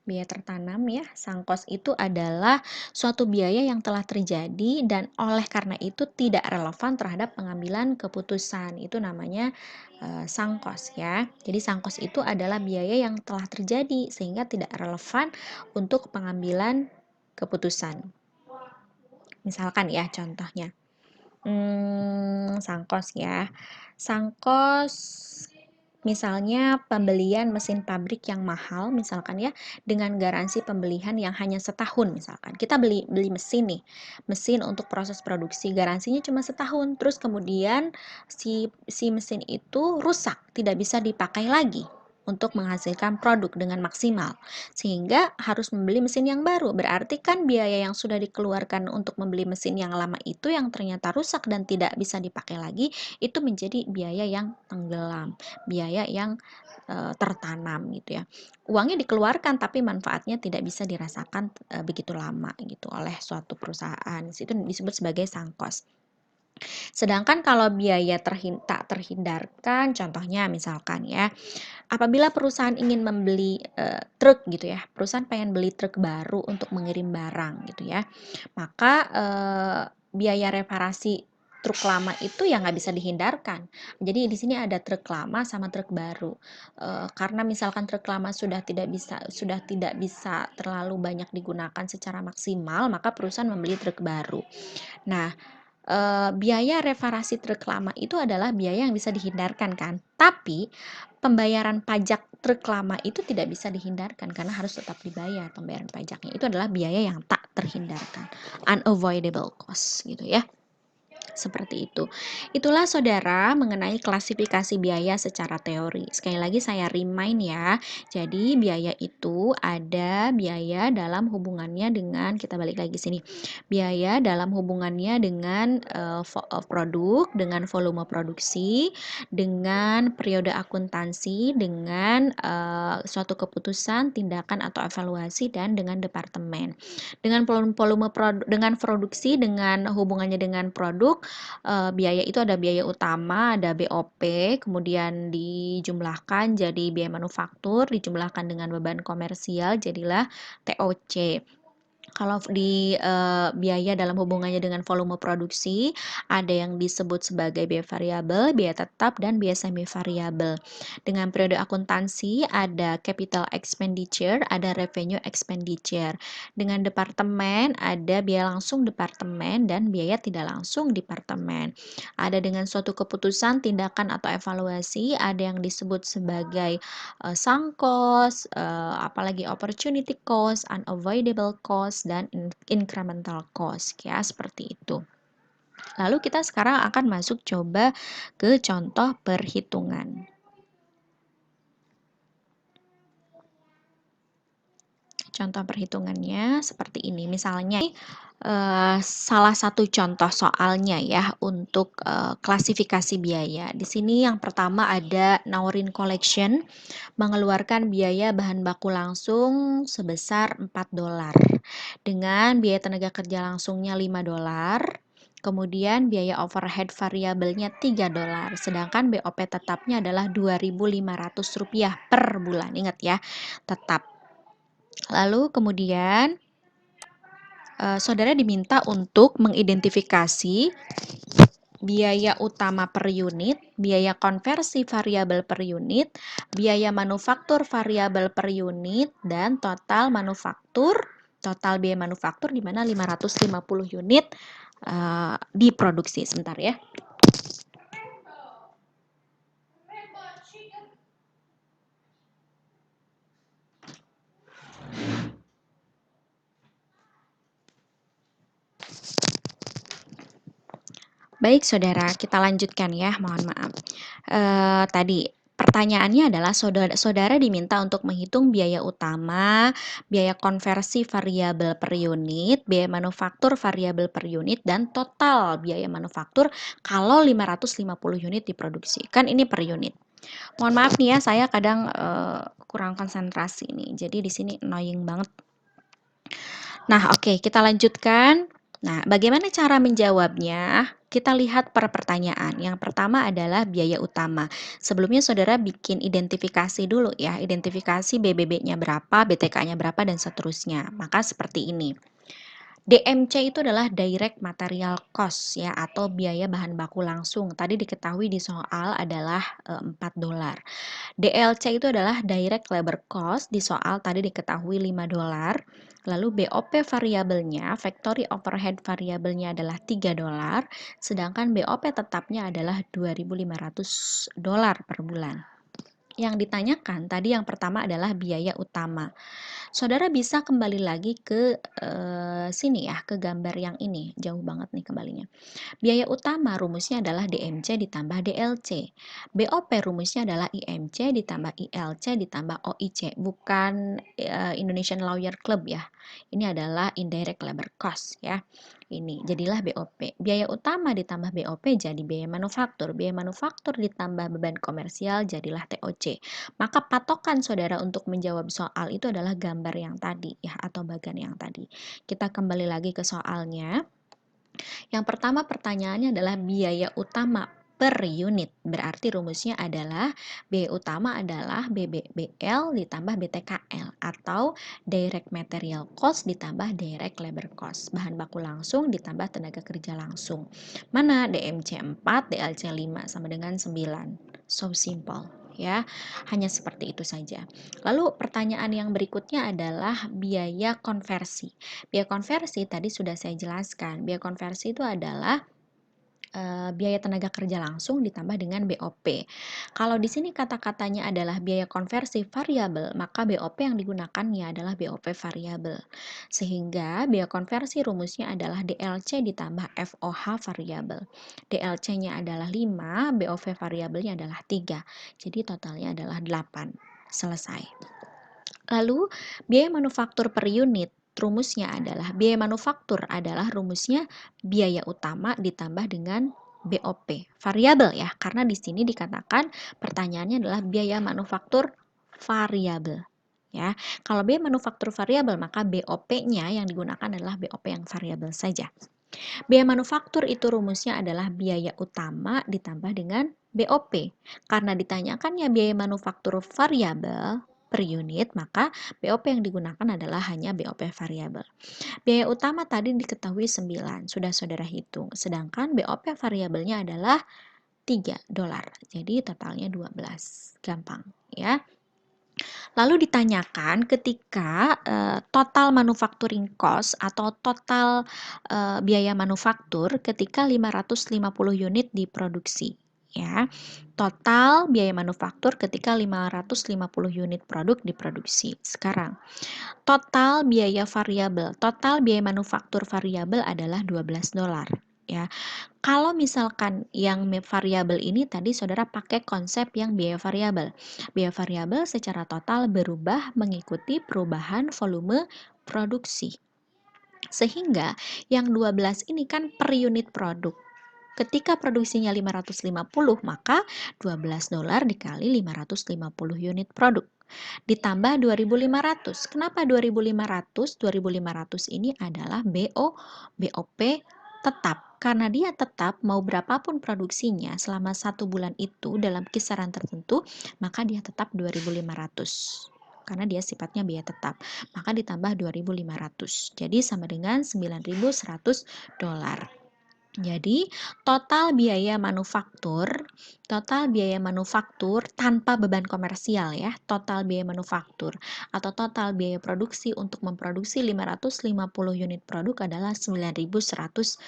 Biaya tertanam ya, sunk cost itu adalah suatu biaya yang telah terjadi dan oleh karena itu tidak relevan terhadap pengambilan keputusan. Itu namanya sunk cost ya. Jadi sunk cost itu adalah biaya yang telah terjadi sehingga tidak relevan untuk pengambilan keputusan. Misalkan ya contohnya, sunk cost ya. Sunk cost misalnya pembelian mesin pabrik yang mahal misalkan ya, dengan garansi pembelian yang hanya setahun misalkan. Kita beli mesin nih, mesin untuk proses produksi, garansinya cuma setahun, terus kemudian si mesin itu rusak, tidak bisa dipakai lagi untuk menghasilkan produk dengan maksimal, sehingga harus membeli mesin yang baru. Berarti kan biaya yang sudah dikeluarkan untuk membeli mesin yang lama itu yang ternyata rusak dan tidak bisa dipakai lagi, itu menjadi biaya yang tenggelam, biaya yang tertanam gitu ya. Uangnya dikeluarkan tapi manfaatnya tidak bisa dirasakan begitu lama gitu oleh suatu perusahaan. Itu disebut sebagai sunk cost. Sedangkan kalau biaya tak terhindarkan, contohnya misalkan ya, apabila perusahaan ingin membeli truk gitu ya, perusahaan pengen beli truk baru untuk mengirim barang gitu ya, maka biaya reparasi truk lama itu ya nggak bisa dihindarkan. Jadi di sini ada truk lama sama truk baru. Karena misalkan truk lama sudah tidak bisa terlalu banyak digunakan secara maksimal, maka perusahaan membeli truk baru. Nah, biaya reparasi truk lama itu adalah biaya yang bisa dihindarkan kan, tapi pembayaran pajak truk lama itu tidak bisa dihindarkan karena harus tetap dibayar pembayaran pajaknya. Itu adalah biaya yang tak terhindarkan, unavoidable cost gitu ya. Seperti itu. Itulah saudara mengenai klasifikasi biaya secara teori. Sekali lagi saya remind ya. Jadi biaya itu ada biaya dalam hubungannya dengan, kita balik lagi sini. Biaya dalam hubungannya dengan produk, dengan volume produksi, dengan periode akuntansi, dengan suatu keputusan, tindakan atau evaluasi dan dengan departemen. Dengan dengan produksi, dengan hubungannya dengan produk, biaya itu ada biaya utama, ada BOP, kemudian dijumlahkan jadi biaya manufaktur, dijumlahkan dengan beban komersial jadilah TOC. Kalau di biaya dalam hubungannya dengan volume produksi, ada yang disebut sebagai biaya variabel, biaya tetap, dan biaya semi variabel. Dengan periode akuntansi, ada capital expenditure, ada revenue expenditure. Dengan departemen, ada biaya langsung departemen dan biaya tidak langsung departemen. Ada dengan suatu keputusan, tindakan, atau evaluasi, ada yang disebut sebagai sunk cost, apalagi opportunity cost, unavoidable cost, dan incremental cost ya, seperti itu. Lalu kita sekarang akan masuk coba ke contoh perhitungan. contoh perhitungannya seperti ini. Misalnya, salah satu contoh soalnya ya untuk, klasifikasi biaya. Di sini yang pertama ada Naurin Collection mengeluarkan biaya bahan baku langsung sebesar $4 dengan biaya tenaga kerja langsungnya $5, kemudian biaya overhead variabelnya $3, sedangkan BOP tetapnya adalah Rp2.500 per bulan. Ingat ya, tetap. Lalu kemudian saudara diminta untuk mengidentifikasi biaya utama per unit, biaya konversi variabel per unit, biaya manufaktur variabel per unit, dan total biaya manufaktur di mana 550 unit diproduksi. Sebentar ya. Baik saudara, kita lanjutkan ya, mohon maaf. Tadi pertanyaannya adalah saudara diminta untuk menghitung biaya utama, biaya konversi variabel per unit, biaya manufaktur variabel per unit, dan total biaya manufaktur kalau 550 unit diproduksi. Kan ini per unit. Mohon maaf nih ya, saya kadang kurang konsentrasi nih. Jadi di sini annoying banget. Nah, oke, kita lanjutkan. Nah, bagaimana cara menjawabnya? Kita lihat per pertanyaan. Yang pertama adalah biaya utama. Sebelumnya saudara bikin identifikasi dulu ya, identifikasi BBB-nya berapa, BTK-nya berapa, dan seterusnya. Maka seperti ini. DMC itu adalah direct material cost ya, atau biaya bahan baku langsung. Tadi diketahui di soal adalah $4. DLC itu adalah direct labor cost, di soal tadi diketahui $5. Lalu BOP variabelnya, factory overhead variabelnya adalah $3, sedangkan BOP tetapnya adalah $2.500 per bulan. Yang ditanyakan tadi yang pertama adalah biaya utama. Saudara bisa kembali lagi ke sini ya, ke gambar yang ini. Jauh banget nih kembalinya. Biaya utama rumusnya adalah DMC ditambah DLC. BOP rumusnya adalah IMC ditambah ILC ditambah OIC. Bukan Indonesian Lawyer Club ya. Ini adalah indirect labor cost ya. Ini jadilah BOP. Biaya utama ditambah BOP jadi biaya manufaktur. Biaya manufaktur ditambah beban komersial jadilah TOC. Maka patokan saudara untuk menjawab soal itu adalah gambar yang tadi ya, atau bagan yang tadi. Kita kembali lagi ke soalnya. Yang pertama pertanyaannya adalah biaya utama per unit. Berarti rumusnya adalah biaya utama adalah BBL ditambah BTKL atau direct material cost ditambah direct labor cost. Bahan baku langsung ditambah tenaga kerja langsung. Mana DMC 4, DLC 5 sama dengan 9. So simple ya. Hanya seperti itu saja. Lalu pertanyaan yang berikutnya adalah biaya konversi. Biaya konversi tadi sudah saya jelaskan. Biaya konversi itu adalah biaya tenaga kerja langsung ditambah dengan BOP. Kalau di sini kata-katanya adalah biaya konversi variabel, maka BOP yang digunakannya adalah BOP variabel. Sehingga biaya konversi rumusnya adalah DLC ditambah FOH variabel. DLC-nya adalah 5, BOP variabelnya adalah 3. Jadi totalnya adalah 8. Selesai. Lalu biaya manufaktur per unit rumusnya adalah rumusnya biaya utama ditambah dengan BOP variabel ya, karena di sini dikatakan pertanyaannya adalah biaya manufaktur variabel ya. Kalau biaya manufaktur variabel maka BOP-nya yang digunakan adalah BOP yang variabel saja. Biaya manufaktur itu rumusnya adalah biaya utama ditambah dengan BOP. Karena ditanyakannya biaya manufaktur variabel per unit, maka BOP yang digunakan adalah hanya BOP variabel. Biaya utama tadi diketahui 9, sudah saudara hitung. Sedangkan BOP variabelnya adalah $3. Jadi totalnya 12. Gampang ya. Lalu ditanyakan ketika total manufacturing cost atau total biaya manufaktur ketika 550 unit diproduksi ya. Total biaya manufaktur ketika 550 unit produk diproduksi. Sekarang, total biaya variabel, total biaya manufaktur variabel adalah $12. ya. Kalau misalkan yang variabel ini tadi saudara pakai konsep yang biaya variabel. Biaya variabel secara total berubah mengikuti perubahan volume produksi. Sehingga yang 12 ini kan per unit produk. Ketika produksinya 550, maka $12 dikali 550 unit produk. Ditambah 2.500. Kenapa 2.500? 2.500 ini adalah BOP tetap. Karena dia tetap mau berapapun produksinya selama 1 bulan itu dalam kisaran tertentu, maka dia tetap 2.500. Karena dia sifatnya biaya tetap. Maka ditambah 2.500. Jadi sama dengan $9.100. Jadi total biaya manufaktur tanpa beban komersial ya, total biaya manufaktur atau total biaya produksi untuk memproduksi 550 unit produk adalah $9.100.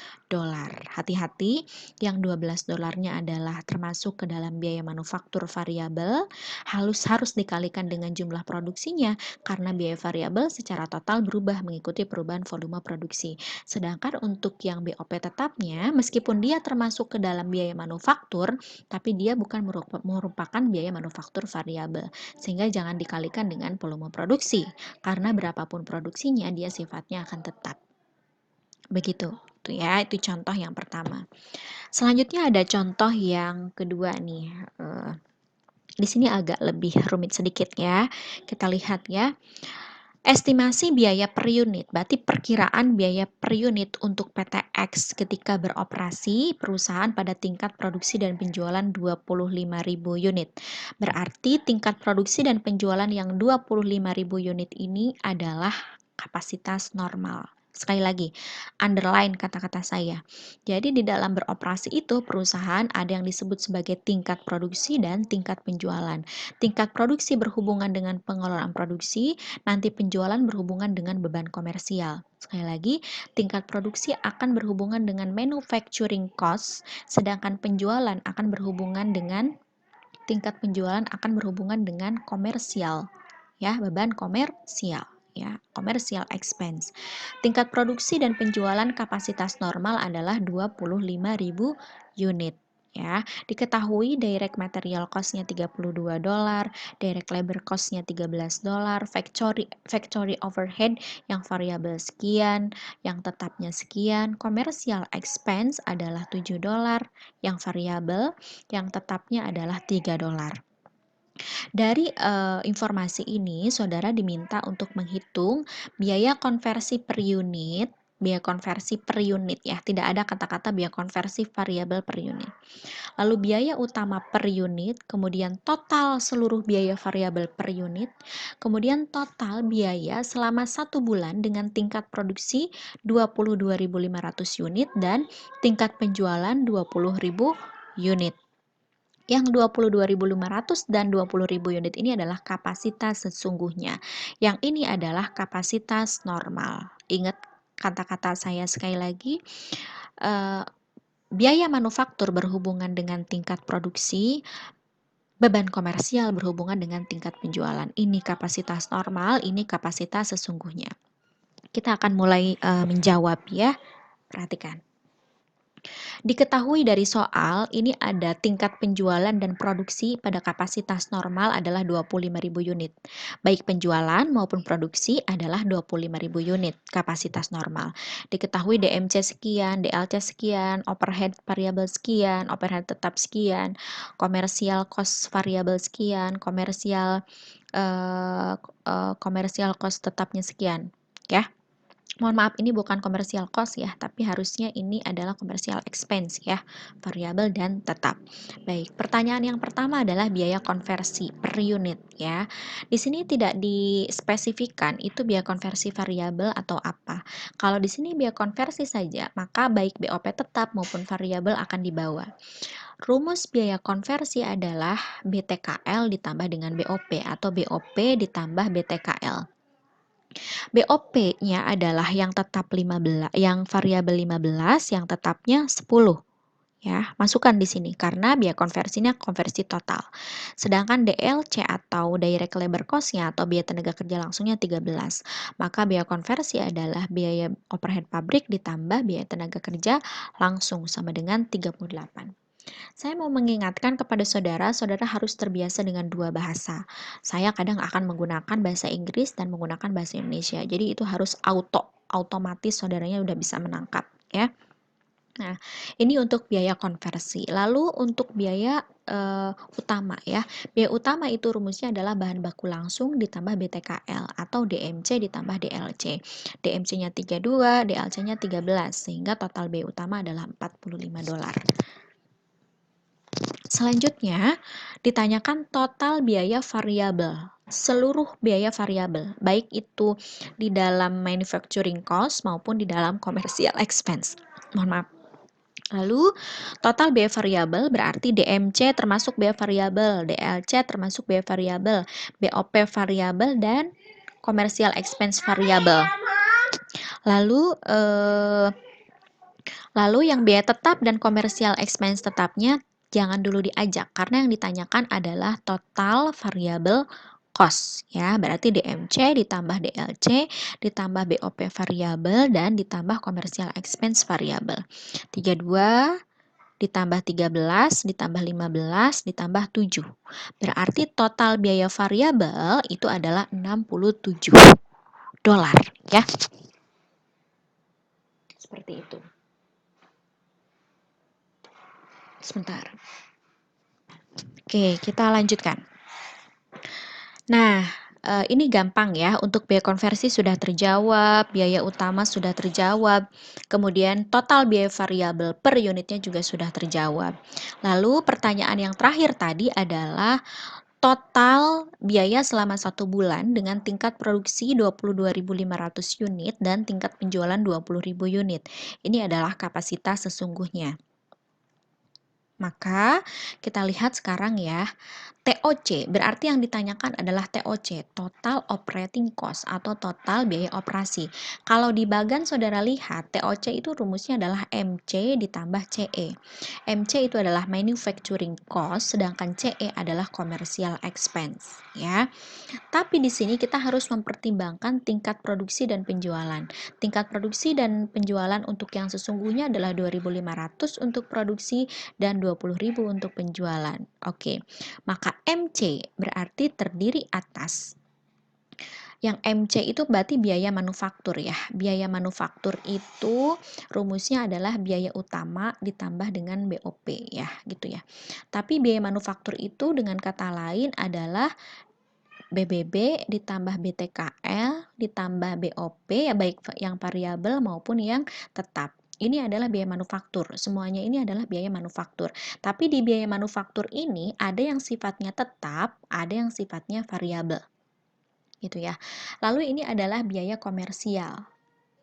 Hati-hati, yang $12-nya adalah termasuk ke dalam biaya manufaktur variabel, harus dikalikan dengan jumlah produksinya karena biaya variabel secara total berubah mengikuti perubahan volume produksi. Sedangkan untuk yang BOP tetapnya, meskipun dia termasuk ke dalam biaya manufaktur, tapi dia bukan merupakan biaya manufaktur variabel. Sehingga jangan dikalikan dengan volume produksi, karena berapapun produksinya dia sifatnya akan tetap. Begitu, tuh ya, itu contoh yang pertama. Selanjutnya ada contoh yang kedua nih. Di sini agak lebih rumit sedikit ya. Kita lihat ya. Estimasi biaya per unit, berarti perkiraan biaya per unit untuk PT X ketika beroperasi perusahaan pada tingkat produksi dan penjualan 25.000 unit. Berarti tingkat produksi dan penjualan yang 25.000 unit ini adalah kapasitas normal. Sekali lagi, underline kata-kata saya. Jadi di dalam beroperasi itu perusahaan ada yang disebut sebagai tingkat produksi dan tingkat penjualan. Tingkat produksi berhubungan dengan pengelolaan produksi, nanti penjualan berhubungan dengan beban komersial. Sekali lagi, tingkat produksi akan berhubungan dengan manufacturing cost, sedangkan penjualan akan berhubungan dengan komersial, ya, beban komersial. Ya, commercial expense. Tingkat produksi dan penjualan kapasitas normal adalah 25.000 unit. Ya, diketahui direct material cost-nya $32, direct labor cost-nya $13, factory overhead yang variabel sekian, yang tetapnya sekian, commercial expense adalah $7, yang variabel, yang tetapnya adalah $3. Dari informasi ini, saudara diminta untuk menghitung biaya konversi per unit, ya, tidak ada kata-kata biaya konversi variabel per unit. Lalu biaya utama per unit, kemudian total seluruh biaya variabel per unit, kemudian total biaya selama 1 bulan dengan tingkat produksi 22.500 unit dan tingkat penjualan 20.000 unit. Yang 22.500 dan 20.000 unit ini adalah kapasitas sesungguhnya. Yang ini adalah kapasitas normal. Ingat kata-kata saya sekali lagi, biaya manufaktur berhubungan dengan tingkat produksi, beban komersial berhubungan dengan tingkat penjualan. Ini kapasitas normal, ini kapasitas sesungguhnya. Kita akan mulai menjawab ya. Perhatikan. Diketahui dari soal, ini ada tingkat penjualan dan produksi pada kapasitas normal adalah 25.000 unit. Baik penjualan maupun produksi adalah 25.000 unit kapasitas normal. Diketahui DMC sekian, DLC sekian, overhead variabel sekian, overhead tetap sekian, komersial cost variabel sekian, komersial cost tetapnya sekian. Ya. Mohon maaf, ini bukan komersial cost ya, tapi harusnya ini adalah komersial expense ya, variabel dan tetap. Baik, pertanyaan yang pertama adalah biaya konversi per unit ya. Di sini tidak dispesifikan itu biaya konversi variabel atau apa. Kalau di sini biaya konversi saja, maka baik BOP tetap maupun variabel akan dibawa. Rumus biaya konversi adalah BTKL ditambah dengan BOP atau BOP ditambah BTKL. BOP-nya adalah yang tetap 15, yang variabel 15, yang tetapnya 10. Ya, masukkan di sini karena biaya konversinya konversi total. Sedangkan DLC atau direct labor cost-nya atau biaya tenaga kerja langsungnya 13. Maka biaya konversi adalah biaya overhead pabrik ditambah biaya tenaga kerja langsung sama dengan 38. Saya mau mengingatkan kepada saudara, saudara harus terbiasa dengan dua bahasa. Saya kadang akan menggunakan bahasa Inggris dan menggunakan bahasa Indonesia. Jadi itu harus otomatis saudaranya udah bisa menangkap ya. Nah, ini untuk biaya konversi. Lalu untuk biaya utama ya. Biaya utama itu rumusnya adalah bahan baku langsung ditambah BTKL atau DMC ditambah DLC. DMC-nya 32, DLC-nya 13 sehingga total biaya utama adalah $45. Selanjutnya, ditanyakan total biaya variabel. Seluruh biaya variabel, baik itu di dalam manufacturing cost maupun di dalam commercial expense. Mohon maaf. Lalu, total biaya variabel berarti DMC termasuk biaya variabel, DLC termasuk biaya variabel, BOP variabel, dan commercial expense variabel. Lalu, yang biaya tetap dan commercial expense tetapnya jangan dulu diajak karena yang ditanyakan adalah total variable cost ya. Berarti DMC ditambah DLC ditambah BOP variabel dan ditambah commercial expense variabel. 32 ditambah 13 ditambah 15 ditambah 7. Berarti total biaya variabel itu adalah $67 ya. Seperti itu. Sebentar. Oke, kita lanjutkan. Nah, ini gampang ya, untuk biaya konversi sudah terjawab, biaya utama sudah terjawab, kemudian total biaya variabel per unitnya juga sudah terjawab. Lalu pertanyaan yang terakhir tadi adalah total biaya selama 1 bulan dengan tingkat produksi 22.500 unit dan tingkat penjualan 20.000 unit. Ini adalah kapasitas sesungguhnya. Maka kita lihat sekarang ya, TOC berarti yang ditanyakan adalah TOC, total operating cost atau total biaya operasi. Kalau di bagan saudara lihat, TOC itu rumusnya adalah MC ditambah CE. MC itu adalah manufacturing cost, sedangkan CE adalah commercial expense ya. Tapi di sini kita harus mempertimbangkan tingkat produksi dan penjualan. Tingkat produksi dan penjualan untuk yang sesungguhnya adalah 2.500 untuk produksi dan 20.000 untuk penjualan. Oke. Maka MC berarti terdiri atas yang MC itu berarti biaya manufaktur ya. Biaya manufaktur itu rumusnya adalah biaya utama ditambah dengan BOP ya, gitu ya. Tapi biaya manufaktur itu dengan kata lain adalah BBB ditambah BTKL ditambah BOP ya, baik yang variabel maupun yang tetap. Ini adalah biaya manufaktur. Semuanya ini adalah biaya manufaktur. Tapi di biaya manufaktur ini ada yang sifatnya tetap, ada yang sifatnya variabel. Gitu ya. Lalu ini adalah biaya komersial.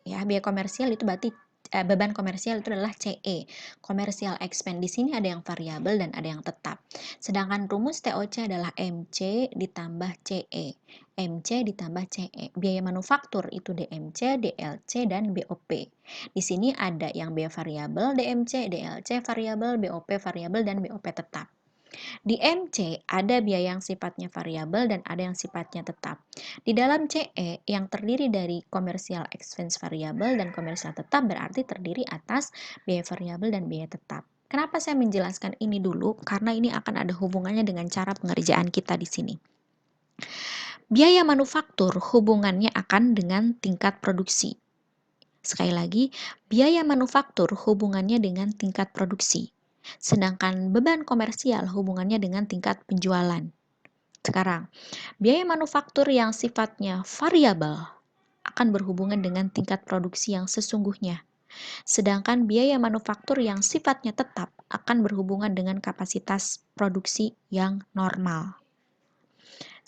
Ya, biaya komersial itu berarti beban komersial itu adalah CE, commercial expense. Di sini ada yang variabel dan ada yang tetap. Sedangkan rumus TOC adalah MC ditambah CE. MC ditambah CE. Biaya manufaktur itu DMC, DLC, dan BOP. Di sini ada yang biaya variabel DMC, DLC variabel, BOP variabel, dan BOP tetap. Di MC ada biaya yang sifatnya variabel dan ada yang sifatnya tetap. Di dalam CE yang terdiri dari commercial expense variabel dan komersial tetap berarti terdiri atas biaya variabel dan biaya tetap. Kenapa saya menjelaskan ini dulu? Karena ini akan ada hubungannya dengan cara pengerjaan kita di sini. Biaya manufaktur hubungannya akan dengan tingkat produksi. Sekali lagi, biaya manufaktur hubungannya dengan tingkat produksi. Sedangkan beban komersial hubungannya dengan tingkat penjualan. Sekarang, biaya manufaktur yang sifatnya variabel akan berhubungan dengan tingkat produksi yang sesungguhnya. Sedangkan biaya manufaktur yang sifatnya tetap akan berhubungan dengan kapasitas produksi yang normal.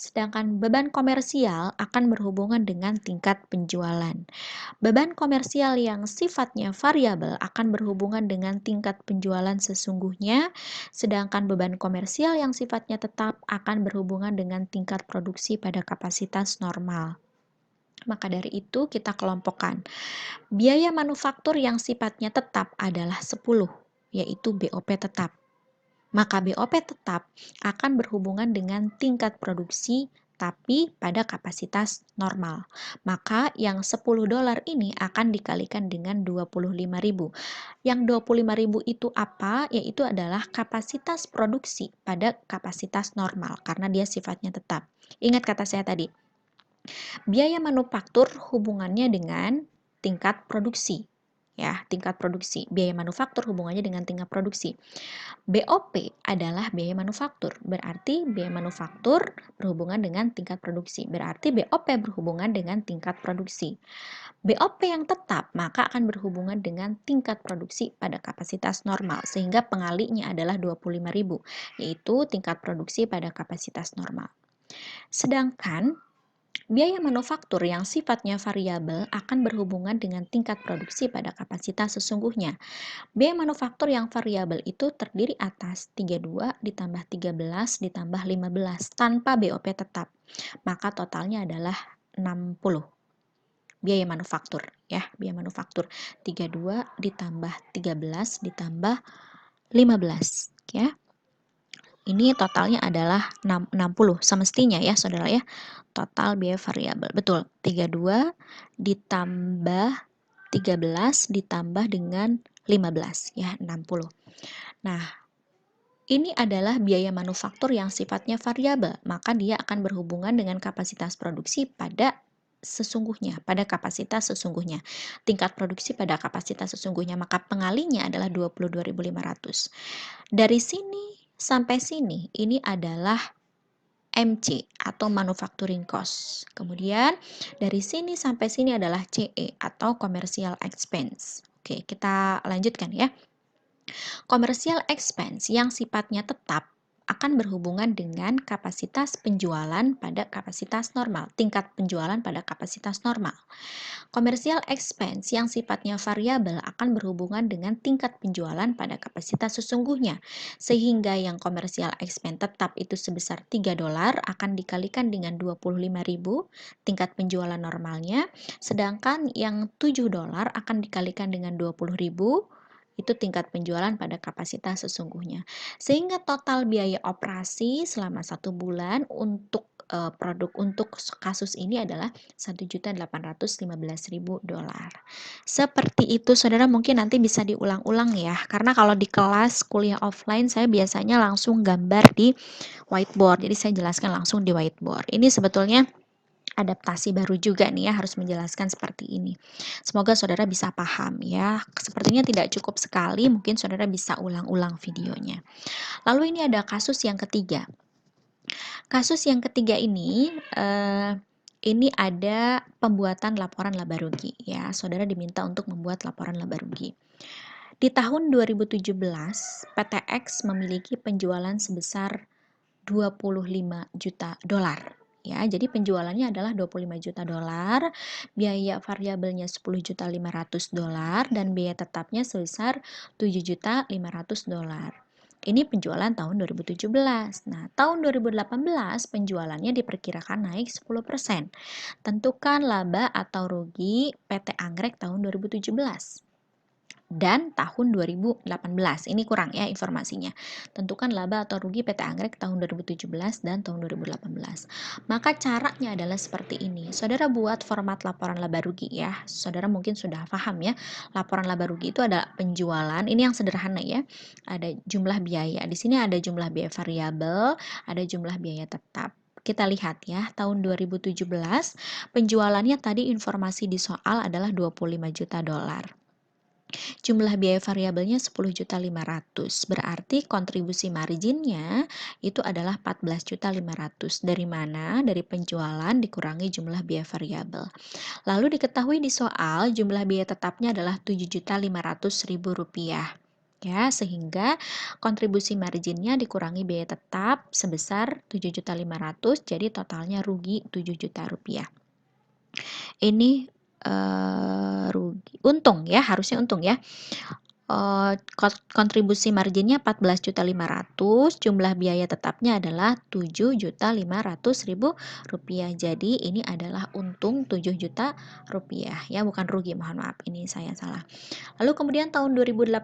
Sedangkan beban komersial akan berhubungan dengan tingkat penjualan. Beban komersial yang sifatnya variabel akan berhubungan dengan tingkat penjualan sesungguhnya, sedangkan beban komersial yang sifatnya tetap akan berhubungan dengan tingkat produksi pada kapasitas normal. Maka dari itu kita kelompokkan. Biaya manufaktur yang sifatnya tetap adalah 10. yaitu BOP tetap. Maka BOP tetap akan berhubungan dengan tingkat produksi tapi pada kapasitas normal. Maka yang $10 ini akan dikalikan dengan 25.000. Yang 25.000 itu apa? Yaitu adalah kapasitas produksi pada kapasitas normal karena dia sifatnya tetap. Ingat kata saya tadi, biaya manufaktur hubungannya dengan tingkat produksi. Ya, tingkat produksi. Biaya manufaktur hubungannya dengan tingkat produksi. BOP adalah biaya manufaktur, berarti biaya manufaktur berhubungan dengan tingkat produksi, berarti BOP berhubungan dengan tingkat produksi. BOP yang tetap maka akan berhubungan dengan tingkat produksi pada kapasitas normal, sehingga pengalinya adalah 25.000, yaitu tingkat produksi pada kapasitas normal. Sedangkan biaya manufaktur yang sifatnya variabel akan berhubungan dengan tingkat produksi pada kapasitas sesungguhnya. Biaya manufaktur yang variabel itu terdiri atas 32 ditambah 13 ditambah 15 tanpa BOP tetap. Maka totalnya adalah 60. Biaya manufaktur ya, biaya manufaktur 32 ditambah 13 ditambah 15 ya. Ini totalnya adalah 60 semestinya ya Saudara ya. Total biaya variabel. Betul, 32 ditambah 13 ditambah dengan 15 ya, 60. Nah, ini adalah biaya manufaktur yang sifatnya variabel, maka dia akan berhubungan dengan kapasitas produksi pada sesungguhnya, pada kapasitas sesungguhnya. Tingkat produksi pada kapasitas sesungguhnya, maka pengalinya adalah 22.500. Dari sini sampai sini, ini adalah MC atau manufacturing cost. Kemudian dari sini sampai sini adalah CE atau commercial expense. Oke, kita lanjutkan ya. Commercial expense yang sifatnya tetap akan berhubungan dengan kapasitas penjualan pada kapasitas normal, tingkat penjualan pada kapasitas normal. Commercial expense yang sifatnya variabel akan berhubungan dengan tingkat penjualan pada kapasitas sesungguhnya, sehingga yang commercial expense tetap itu sebesar $3 akan dikalikan dengan 25.000 tingkat penjualan normalnya, sedangkan yang $7 akan dikalikan dengan 20.000 itu tingkat penjualan pada kapasitas sesungguhnya. Sehingga total biaya operasi selama 1 bulan untuk produk untuk kasus ini adalah $1.815.000. Seperti itu Saudara, mungkin nanti bisa diulang-ulang ya. Karena kalau di kelas kuliah offline saya biasanya langsung gambar di whiteboard. Jadi saya jelaskan langsung di whiteboard. Ini sebetulnya adaptasi baru juga nih ya, harus menjelaskan seperti ini. Semoga Saudara bisa paham ya. Sepertinya tidak cukup sekali, mungkin Saudara bisa ulang-ulang videonya. Lalu ini ada kasus yang ketiga. Kasus yang ketiga ini ada pembuatan laporan laba rugi ya. Saudara diminta untuk membuat laporan laba rugi. Di tahun 2017, PTX memiliki penjualan sebesar $25 juta. Ya, jadi penjualannya adalah $25 juta, biaya variabelnya $10.500.000 dan biaya tetapnya sebesar $7.500.000. Ini penjualan tahun 2017. Nah, tahun 2018 penjualannya diperkirakan naik 10%. Tentukan laba atau rugi PT Anggrek tahun 2017 dan tahun 2018. Ini kurang ya informasinya. Tentukan laba atau rugi PT Anggrek tahun 2017 dan tahun 2018. Maka caranya adalah seperti ini. Saudara buat format laporan laba rugi ya. Saudara mungkin sudah paham ya. Laporan laba rugi itu adalah penjualan. Ini yang sederhana ya. Ada jumlah biaya. Di sini ada jumlah biaya variabel, ada jumlah biaya tetap. Kita lihat ya, tahun 2017 penjualannya tadi informasi di soal adalah $25 juta. Jumlah biaya variabelnya $10.500.000. Berarti kontribusi marginnya itu adalah $14.500.000. Dari mana? Dari penjualan dikurangi jumlah biaya variabel. Lalu diketahui di soal jumlah biaya tetapnya adalah $7.500.000. Ya, sehingga kontribusi marginnya dikurangi biaya tetap sebesar $7.500.000, jadi totalnya rugi $7 juta. Ini rugi, untung ya, harusnya untung ya. kontribusi marginnya 14.500.000, jumlah biaya tetapnya adalah Rp7.500.000. Jadi ini adalah untung Rp7.000.000 ya, bukan rugi, mohon maaf ini saya salah. Lalu kemudian tahun 2018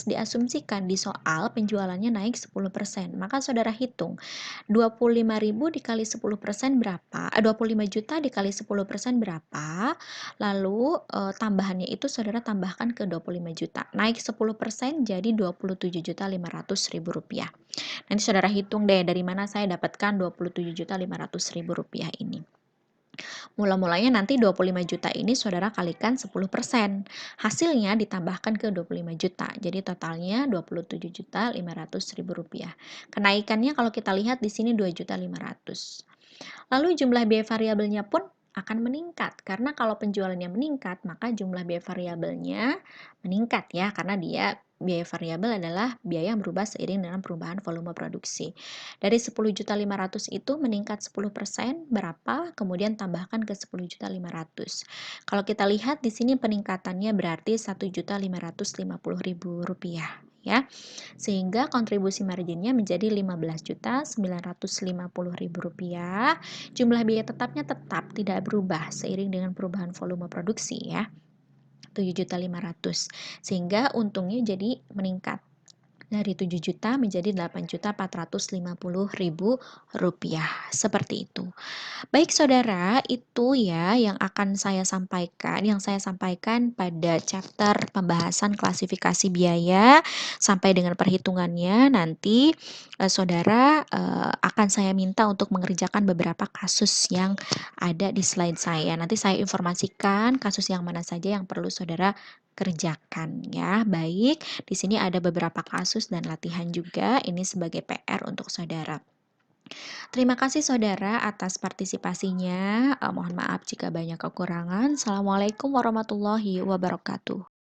diasumsikan di soal penjualannya naik 10%. Maka saudara hitung 25.000 dikali 10% berapa? 25 juta dikali 10% berapa? Lalu tambahannya itu saudara tambahkan ke 25 juta. Naik 10% jadi Rp27.500.000. Nanti saudara hitung deh dari mana saya dapatkan Rp27.500.000 ini. Mula-mulanya nanti 25 juta ini saudara kalikan 10%. Hasilnya ditambahkan ke 25 juta. Jadi totalnya Rp27.500.000. Kenaikannya kalau kita lihat di sini 2.500.000. Lalu jumlah biaya variabelnya pun akan meningkat karena kalau penjualannya meningkat maka jumlah biaya variabelnya meningkat ya, karena biaya variabel adalah biaya yang berubah seiring dengan perubahan volume produksi. Dari 10.500.000 itu meningkat 10% berapa? Kemudian tambahkan ke 10.500.000. Kalau kita lihat di sini peningkatannya berarti Rp1.550.000 ya. Sehingga kontribusi marginnya menjadi Rp15.950.000. Jumlah biaya tetapnya tetap tidak berubah seiring dengan perubahan volume produksi ya. 7.500.000. Sehingga untungnya jadi meningkat dari 7 juta menjadi Rp8.450.000. Seperti itu. Baik saudara, itu ya yang akan saya sampaikan, yang saya sampaikan pada chapter pembahasan klasifikasi biaya sampai dengan perhitungannya. Nanti saudara akan saya minta untuk mengerjakan beberapa kasus yang ada di slide saya. Nanti saya informasikan kasus yang mana saja yang perlu saudara kerjakan ya. Baik, di sini ada beberapa kasus dan latihan juga. Ini sebagai PR untuk saudara. Terima kasih saudara atas partisipasinya. Mohon maaf jika banyak kekurangan. Assalamualaikum warahmatullahi wabarakatuh.